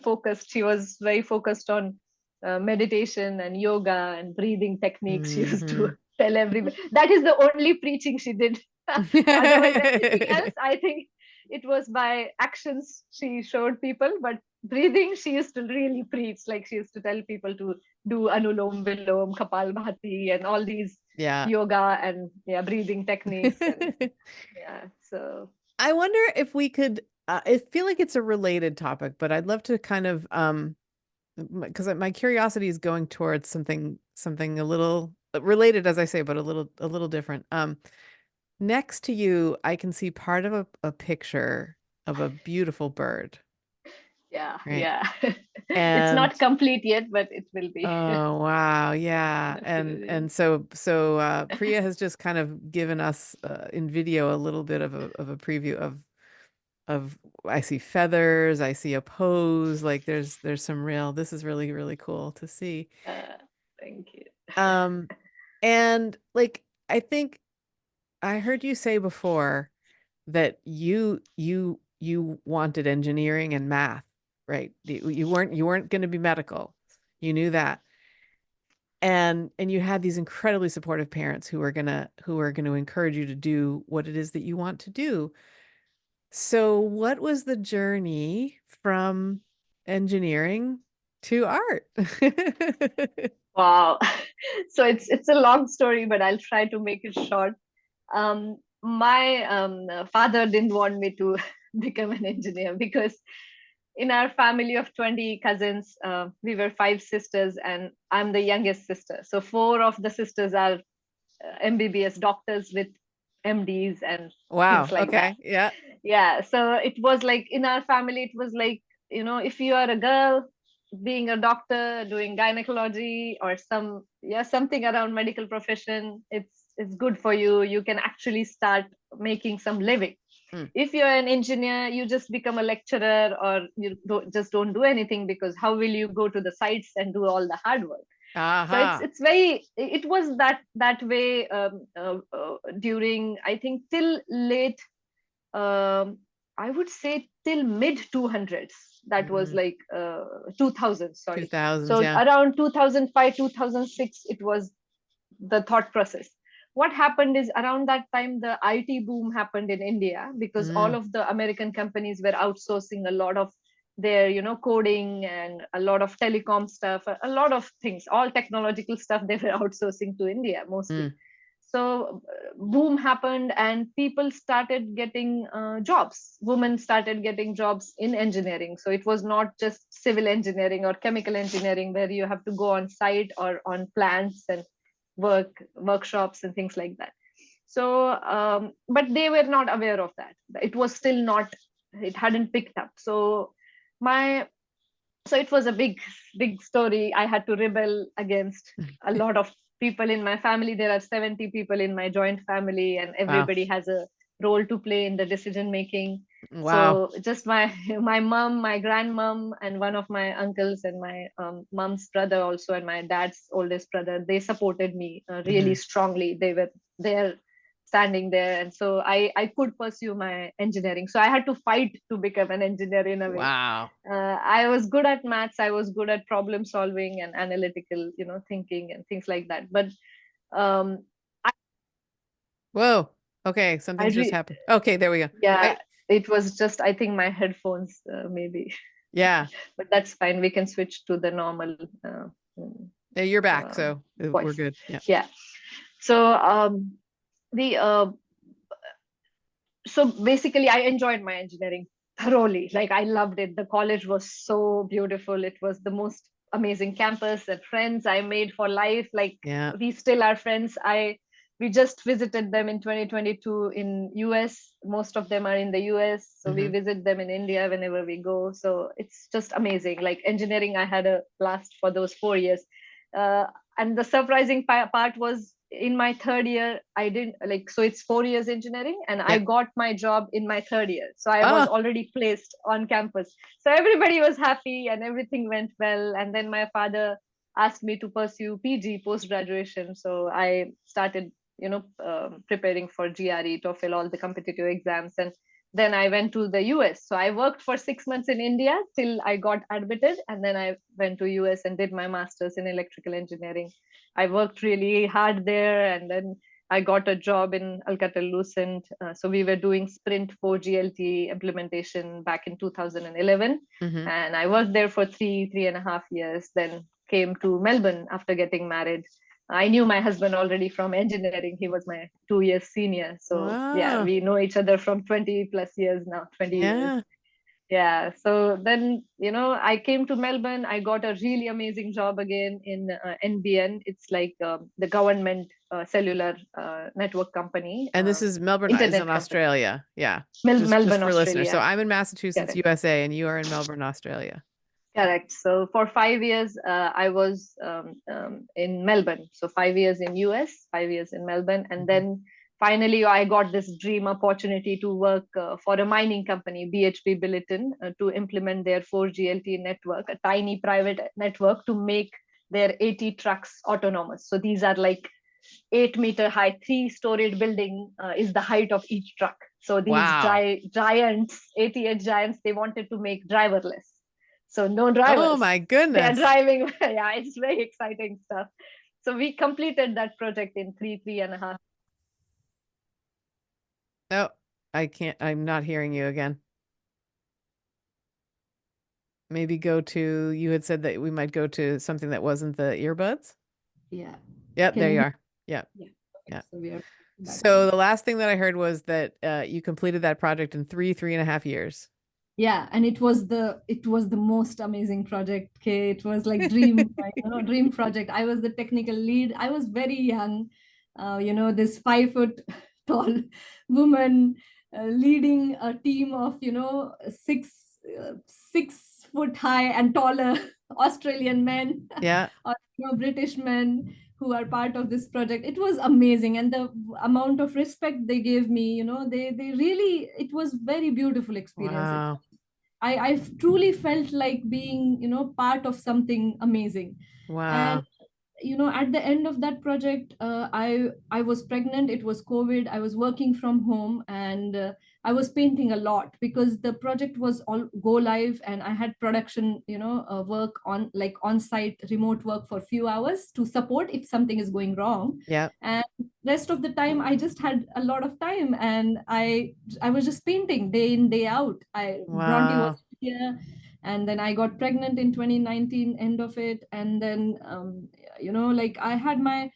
focused on meditation and yoga and breathing techniques. She used to mm-hmm. tell everybody. That is the only preaching she did. Otherwise, everything else, I think it was by actions she showed people. But breathing, she used to really preach. Like, she used to tell people to do anulom vilom, kapal bhati, and all these Yeah. yoga and, yeah, breathing techniques. And yeah, so I wonder if we could, I feel like it's a related topic, but I'd love to kind of, because my curiosity is going towards something a little related, as I say, but a little different. Next to you, I can see part of a picture of a beautiful bird, yeah, right? yeah. It's And not complete yet, but it will be. oh wow, yeah. Soon. And so Priya has just kind of given us in video a little bit of a preview of I see feathers, I see a pose, like there's some real, this is really, really cool to see. uh, Thank you. Um, and like I think I heard you say before that you wanted engineering and math, right? You weren't going to be medical. You knew that. And you had these incredibly supportive parents who are gonna encourage you to do what it is that you want to do. So what was the journey from engineering to art? Wow. So it's a long story, but I'll try to make it short. My father didn't want me to become an engineer because in our family of 20 cousins, we were 5 sisters, and I'm the youngest sister. So 4 of the sisters are MBBS doctors with MDs and things Wow. like that. Okay. Yeah. Yeah. So it was like in our family, it was like, if you are a girl, being a doctor, doing gynecology or something around medical profession, it's good for you. You can actually start making some living. Mm. If you're an engineer, you just become a lecturer, or just don't do anything, because how will you go to the sites and do all the hard work? So Aha. it was that way, during, I think, till late, um, I would say till mid 200s. That was Mm. like 2000, sorry. 2000s. So Yeah. around 2005, 2006, it was the thought process. What happened is, around that time, the IT boom happened in India, because all Mm. of the American companies were outsourcing a lot of their, coding and a lot of telecom stuff, a lot of things, all technological stuff they were outsourcing to India mostly. Mm. So boom happened, and people started getting jobs. Women started getting jobs in engineering. So it was not just civil engineering or chemical engineering, where you have to go on site or on plants and workshops and things like that. So but they were not aware of that. It was still not, it hadn't picked up. My so it was a big story. I had to rebel against a lot of people in my family. There are 70 people in my joint family, and Wow. everybody has a role to play in the decision making. Wow. So just my my mom, my grandmom, and one of my uncles, and my mom's brother also, and my dad's oldest brother, they supported me really Hmm. strongly. They were there, standing there, and so I could pursue my engineering. So I had to fight to become an engineer in a way. Wow. I was good at maths. I was good at problem solving and analytical, thinking and things like that. But um, Whoa. Okay. I Something's just re- happened. Okay. There we go. yeah, I it was just, I think, my headphones, maybe. Yeah. But that's fine. We can switch to the normal mm, Yeah, you're back, uh, so we're voice. good. Yeah. Yeah. So the so basically, I enjoyed my engineering thoroughly. Like, I loved it. The college was so beautiful. It was the most amazing campus, and friends I made for life. Like, Yeah. we still are friends. We just visited them in 2022 in US. Most of them are in the US, so we Mhm. visit them in India whenever we go. So it's just amazing. Like, engineering, I had a blast for those 4 years. Uh, and the surprising part was, in my third year, I didn't like, so it's 4 years engineering, and I Yeah. got my job in my third year, so I was Oh, already placed on campus. So everybody was happy and everything went well. And then my father asked me to pursue PG, post graduation. So I started, preparing for GRE, TOEFL, all the competitive exams. And then I went to the US. So I worked for 6 months in India till I got admitted, and then I went to US and did my master's in electrical engineering. I worked really hard there, and then I got a job in Alcatel-Lucent. So we were doing Sprint 4GLT implementation back in 2011, mhm. and I worked there for 3.5 years. Then came to Melbourne after getting married. I knew my husband already from engineering. He was my 2 years senior. So yeah, Wow. we know each other from 20 plus years now, 20 years. Yeah. Yeah. So then, I came to Melbourne. I got a really amazing job again in NBN. It's like the government cellular network company, And this is Melbourne is in internet company. Australia. Yeah. Just Melbourne, for listeners. So Australia. I'm in Massachusetts, Correct. USA, and you are in Melbourne, Australia. Correct. So for 5 years, I was in Melbourne. So 5 years in US, 5 years in Melbourne, and Mhm. then finally I got this dream opportunity to work for a mining company, BHP Billiton, to implement their 4GLT network, a tiny private network to make their 80 trucks autonomous. So these are like 8-meter high, 3-storied building is the height of each truck. So these Wow. giants, 88 giants, they wanted to make driverless. So no Oh drivers. my They are goodness. driving. Yeah, it's very exciting stuff. So we completed that project in 3.5. No, I can't. I'm not hearing you again. Maybe you had said that we might go to something that wasn't the earbuds. Yeah. Yep, Can there you you hear? are. Yep. Yeah. Yeah. Perfect. So we are back So on. the last thing that I heard was that you completed that project in 3.5 years. Yeah, and it was the most amazing project. Okay, it was like dream, dream project. I was the technical lead. I was very young, this 5 foot tall woman leading a team of six 6 foot high and taller Australian men Yeah. or British men who are part of this project. It was amazing, and the amount of respect they gave me, they really, it was very beautiful experience. Wow. I truly felt like being, part of something amazing. And Wow. at the end of that project, I was pregnant. It was COVID. I was working from home, and I was painting a lot because the project was all go live, and I had production, work on, like, on site remote work for a few hours to support if something is going wrong. Yeah. And rest of the time I just had a lot of time, and I was just painting day in day out. Bronte was Wow. here, and then I got pregnant in 2019, end of it. And then like, I had my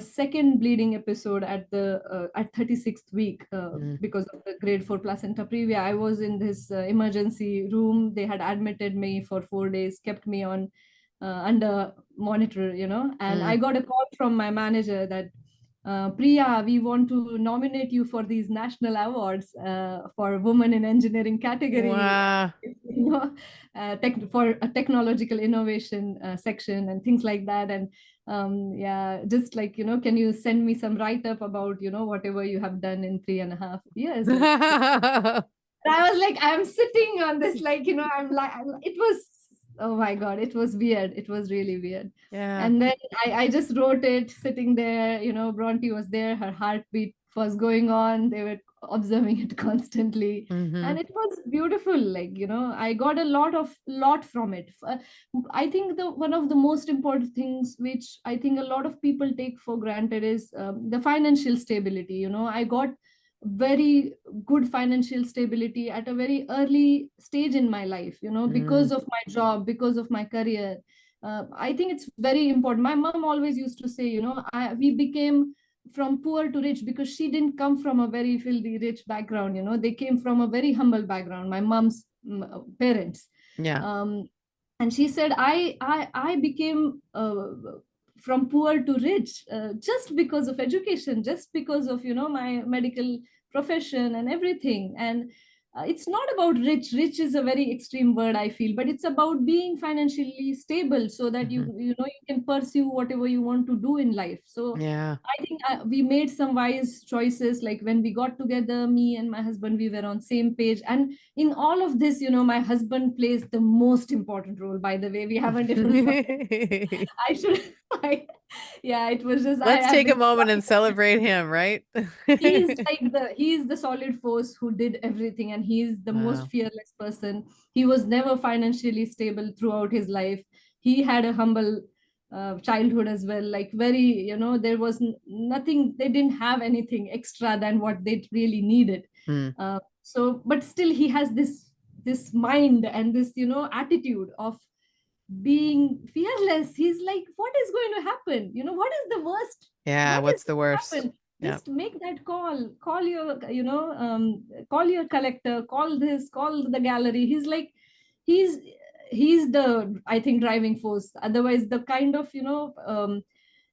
second bleeding episode at 36th week, Mm. because of the grade 4 placenta previa. I was in this emergency room. They had admitted me for 4 days, kept me on under monitor, and I Mm. got a call from my manager that, Priya, we want to nominate you for these national awards for women in engineering category, Wow. for a technological innovation section and things like that. And yeah, just like, can you send me some write up about, whatever you have done in 3.5 years? I was like, I'm sitting on this, like, I'm like, it was, oh my God, it was weird. It was really weird. Yeah. And then I just wrote it sitting there, Bronte was there, her heartbeat was going on. They were observing it constantly. Mm-hmm. And it was beautiful. Like, I got a lot from it. I think one of the most important things, which I think a lot of people take for granted, is the financial stability. I got very good financial stability at a very early stage in my life, because of my job, because of my career. I think it's very important. My mom always used to say, we became from poor to rich because she didn't come from a very filthy rich background. They came from a very humble background, my mom's parents. Yeah. And she said, I became from poor to rich just because of education, just because of my medical profession and everything. And it's not about rich is a very extreme word, I feel, but it's about being financially stable so that you can pursue whatever you want to do in life. So Yeah. I think we made some wise choices. Like when we got together, me and my husband, we were on same page. And in all of this, my husband plays the most important role. By the way, we have a different project. I should, I, yeah, it was just Let's I've take a been moment and celebrate him, right? he's the solid force who did everything, and he's the most Wow. fearless person. He was never financially stable throughout his life. He had a humble childhood as well, like very, there was nothing, they didn't have anything extra than what they really needed. Mm. So but still he has this mind and this attitude of being fearless. He's like, what is going to happen? What is the worst? Yeah. What is What's the going to worst? happen? Yeah. Just make that call your call your collector, call this, call the gallery. He's like, he's he's the, I think, driving force. Otherwise the kind of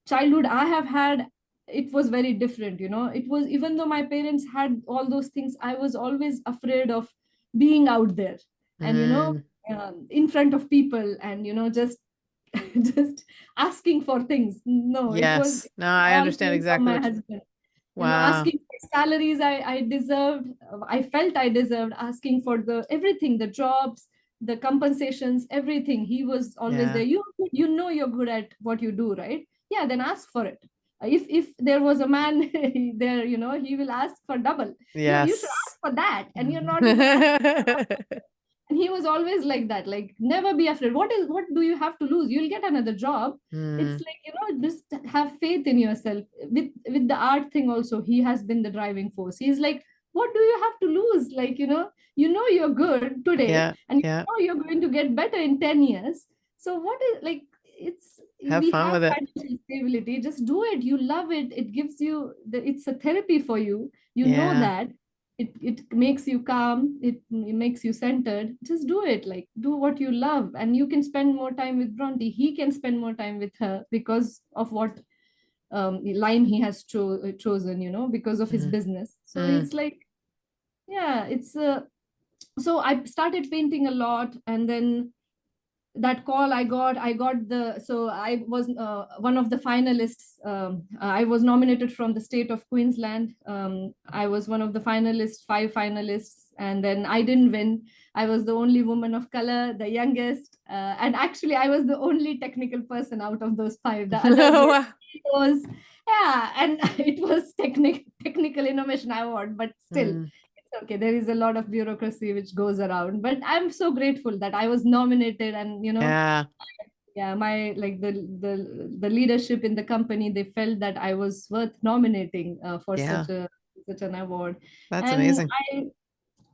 childhood I have had, it was very different. It was, even though my parents had all those things, I was always afraid of being out there and Mm. in front of people and just just asking for things. No, Yes. it No, I all understand came from exactly my what you. husband. Wow. Asking for salaries I deserved, I felt I deserved, asking for the everything, the jobs, the compensations, everything. He was always Yeah. there. You're good at what you do, right? Yeah, then ask for it. If there was a man there, he will ask for double. You should Yes. ask for that, and you're not even asking. And he was always like that, like, never be afraid. What do you have to lose? You'll get another job. It's Mm. like, just have faith in yourself. With the art thing also, he has been the driving force. He's like, what do you have to lose? Like, you're good today, Yeah. and Yeah. you're going to get better in 10 years. So what is, like, it's, Have we fun have with it. financial stability. Just do it. You love it. It gives you it's a therapy for you. You know Yeah. that it makes you calm, it makes you centered. Just do it. Like, do what you love, and you can spend more time with Bronte. He can spend more time with her because of what line he has chosen, because of his Mm. business. So Mm. it's like, yeah, it's so I started painting a lot. And then that call I got the so I was one of the finalists. I was nominated from the state of Queensland. I was one of the finalists, 5 finalists, and then I didn't win. I was the only woman of color, the youngest, and actually I was the only technical person out of those 5. The others were Wow. CEOs. Yeah, and it was technical innovation award, but still Mm. it's okay. There is a lot of bureaucracy which goes around, but I'm so grateful that I was nominated. And Yeah. yeah, my, like, the leadership in the company, they felt that I was worth nominating for Yeah. such an award. That's And amazing.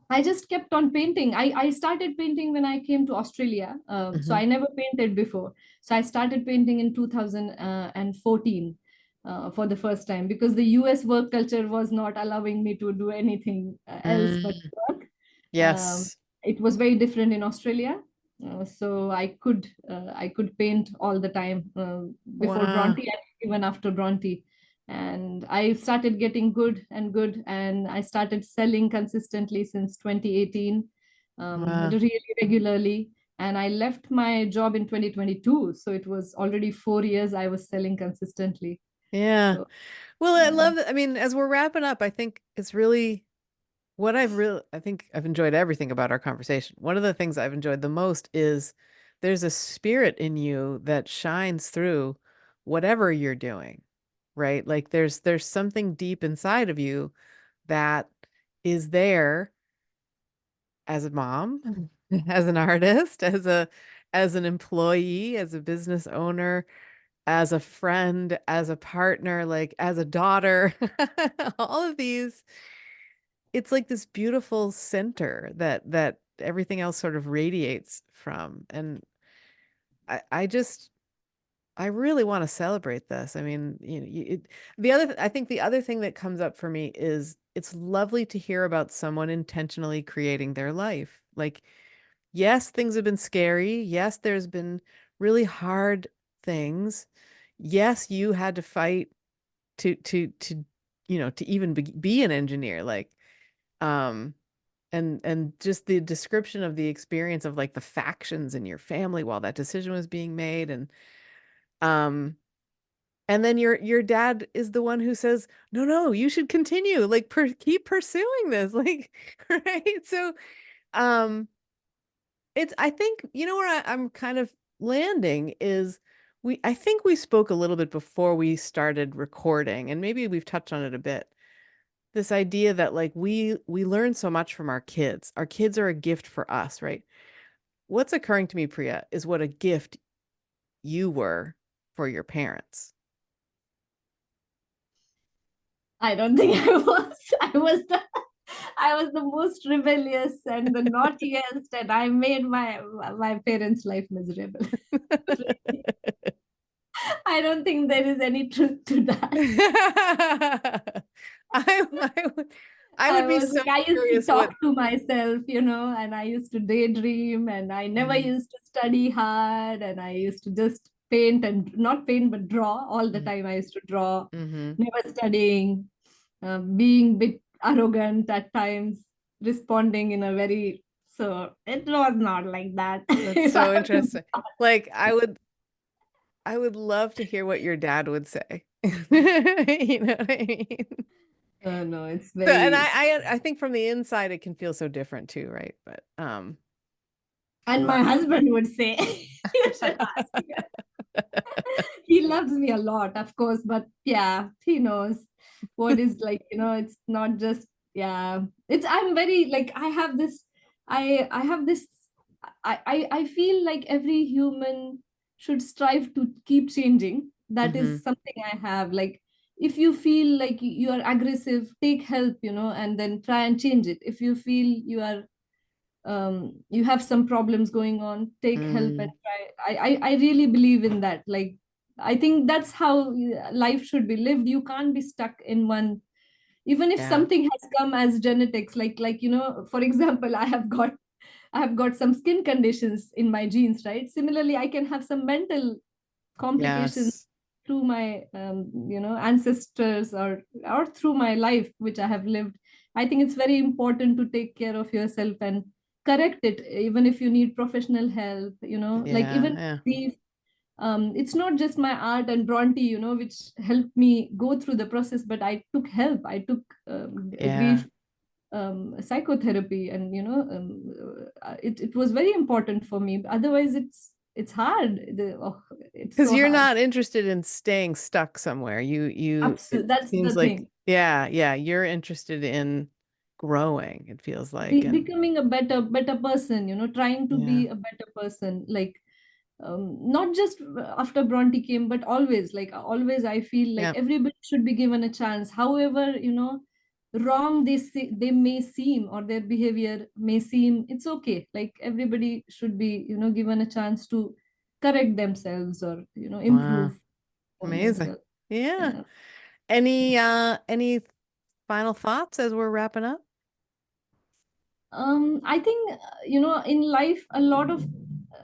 I just kept on painting. I started painting when I came to Australia. So Hmm. I never painted before. So I started painting in 2014 for the first time, because the US work culture was not allowing me to do anything else but Mm. work. Um, Yes. it was very different in Australia. So I could paint all the time before Wow. Bronte and even after Bronte. And I started getting good and good, and I started selling consistently since 2018, Wow. really regularly. And I left my job in 2022, so it was already 4 years I was selling consistently. Yeah. So Well, I yeah. love that. I mean, as we're wrapping up, I think it's really I think I've enjoyed everything about our conversation. One of the things I've enjoyed the most is there's a spirit in you that shines through whatever you're doing, right? Like there's something deep inside of you that is there as a mom, as an artist, as an employee, as a business owner, as a friend, as a partner, like as a daughter, all of these it's like this beautiful center that everything else sort of radiates from. And I really want to celebrate this. I mean, I think the other thing that comes up for me is it's lovely to hear about someone intentionally creating their life. Like, yes, things have been scary. Yes, there's been really hard things. Yes, you had to fight to to even be an engineer. Like, um, and just the description of the experience of like the factions in your family while that decision was being made, um and then your dad is the one who says, no, no, you should continue, like keep pursuing this, like, right? So, um, I think, where I'm kind of landing is I think we spoke a little bit before we started recording, and maybe we've touched on it a bit. This idea that like we learn so much from our kids. Our kids are a gift for us, right? What's occurring to me, Priya, is what a gift you were for your parents. I don't think I was. I was the most rebellious and the naughtiest, and I made my parents' life miserable. I don't think there is any truth to that. I would be so I used to curious talk to myself, and I used to daydream, and I never used to study hard, and I used to just paint and not paint but draw all the time. I used to draw, never studying, being a bit arrogant at times, responding in a very, so it was not like that. That's so interesting. Like I would love to hear what your dad would say. You know what I mean? No, it's So, and very. I think from the inside it can feel so different too, right? But And my husband would say, you should ask him. He loves me a lot, of course, but yeah, he knows what is like, it's not just, yeah. I'm very like, I have this, I feel like every human should strive to keep changing. That is something I have. Like, if you feel like you are aggressive, take help, and then try and change it. If you feel you have some problems going on, take help and try. I really believe in that. Like, I think that's how life should be lived. You can't be stuck in one, even if Yeah. something has come as genetics, like for example, I have got some skin conditions in my genes, right? Similarly, I can have some mental complications Yes. through my ancestors, or through my life which I have lived. I think it's very important to take care of yourself and correct it, even if you need professional help, like even Yeah. grief. It's not just my art and Bronte, which helped me go through the process, but I took help. I took Yeah. grief psychotherapy, and it was very important for me. Otherwise, it's hard. It's Because so you're hard. not interested in staying stuck somewhere. Absolutely, It that's the seems like, thing. yeah, you're interested in growing, it feels like. And Becoming a better person, trying to yeah, be a better person, like not just after Bronte came, but always, like always, I feel like yeah, everybody should be given a chance. However, wrong they may seem, or their behavior may seem, it's okay. Like, everybody should be, given a chance to correct themselves, or wow, improve on amazing. themselves. Yeah. Yeah. Any final thoughts as we're wrapping up? I think, in life, a lot of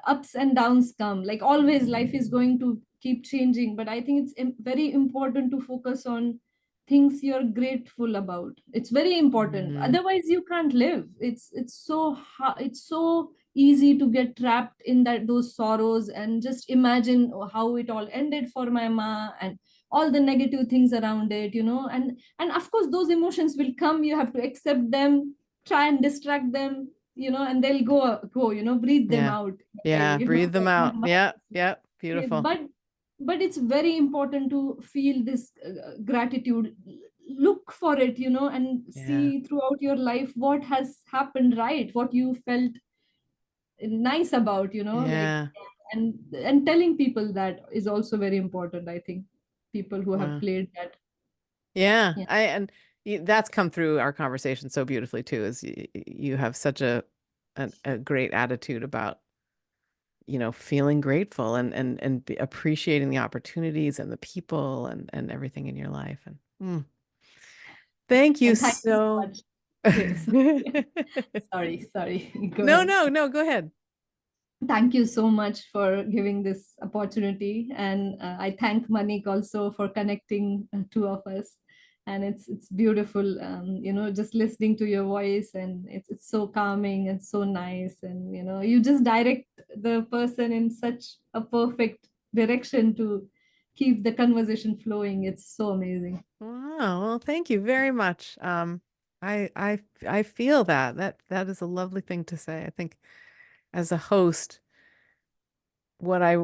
ups and downs come. Like, always, life is going to keep changing, but I think it's very important to focus on things you're grateful about. It's very important. Mhm. Otherwise, you can't live. It's so hard. It's so easy to get trapped in those sorrows, and just imagine how it all ended for my ma, and all the negative things around it, and of course those emotions will come. You have to accept them, try and distract them, and they'll go, breathe them Yeah. out. Yeah, breathe them Like my out. mother Yeah, would say. yeah, Yeah, beautiful. but it's very important to feel this gratitude. Look for it, and Yeah. see throughout your life what has happened, right? What you felt nice about, like, Yeah. and telling people that is also very important. I think people who have Wow. played that. Yeah. Yeah. that's come through our conversation so beautifully too, is you have such a great attitude about, feeling grateful and appreciating the opportunities and the people and everything in your life. And thank you And thank you so so. much. Sorry. Go No, ahead. no, go ahead. Thank you so much for giving this opportunity, and I thank Manik also for connecting two of us. And it's beautiful, just listening to your voice, and it's so calming and so nice, and you just direct the person in such a perfect direction to keep the conversation flowing. It's so amazing. Wow, well, thank you very much. I feel that is a lovely thing to say. I think as a host, what I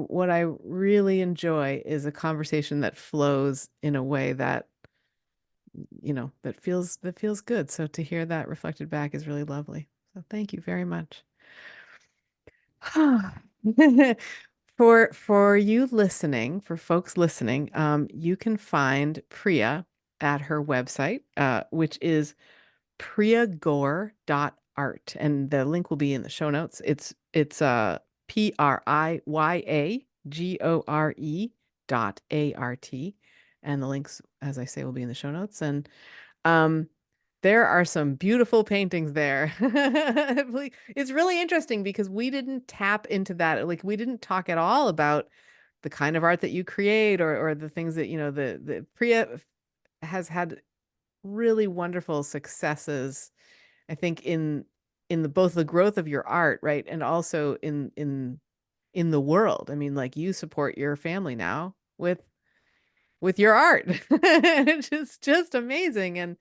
really enjoy is a conversation that flows in a way that that feels good. So to hear that reflected back is really lovely. So thank you very much. For you listening, for folks listening, you can find Priya at her website, which is priyagore.art, and the link will be in the show notes. It's PRIYAGORE.ART, and the links, as I say, will be in the show notes. And um, there are some beautiful paintings there. It's really interesting because we didn't tap into that. Like, we didn't talk at all about the kind of art that you create, or the things that, the Priya has had really wonderful successes, I think, in the both the growth of your art, right? And also in the world. I mean, like, you support your family now with your art. It's just amazing. And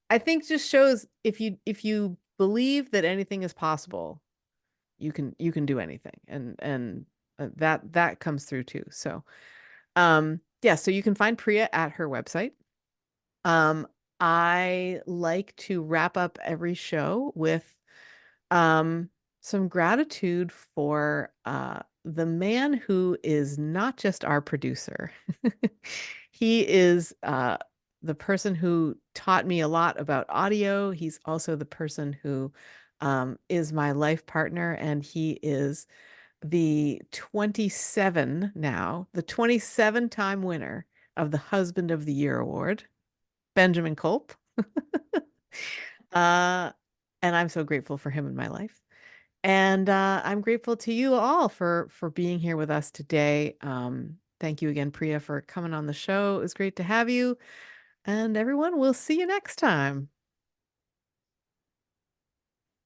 I think just shows, if you believe that anything is possible, you can do anything. And that comes through too. So yeah, so you can find Priya at her website. I like to wrap up every show with some gratitude for the man who is not just our producer. He is the person who taught me a lot about audio. He's also the person who is my life partner, and he is the 27-time winner of the Husband of the Year award, Benjamin Culp. uh, and I'm so grateful for him in my life. And I'm grateful to you all for being here with us today. Thank you again, Priya, for coming on the show. It was great to have you. And everyone, we'll see you next time.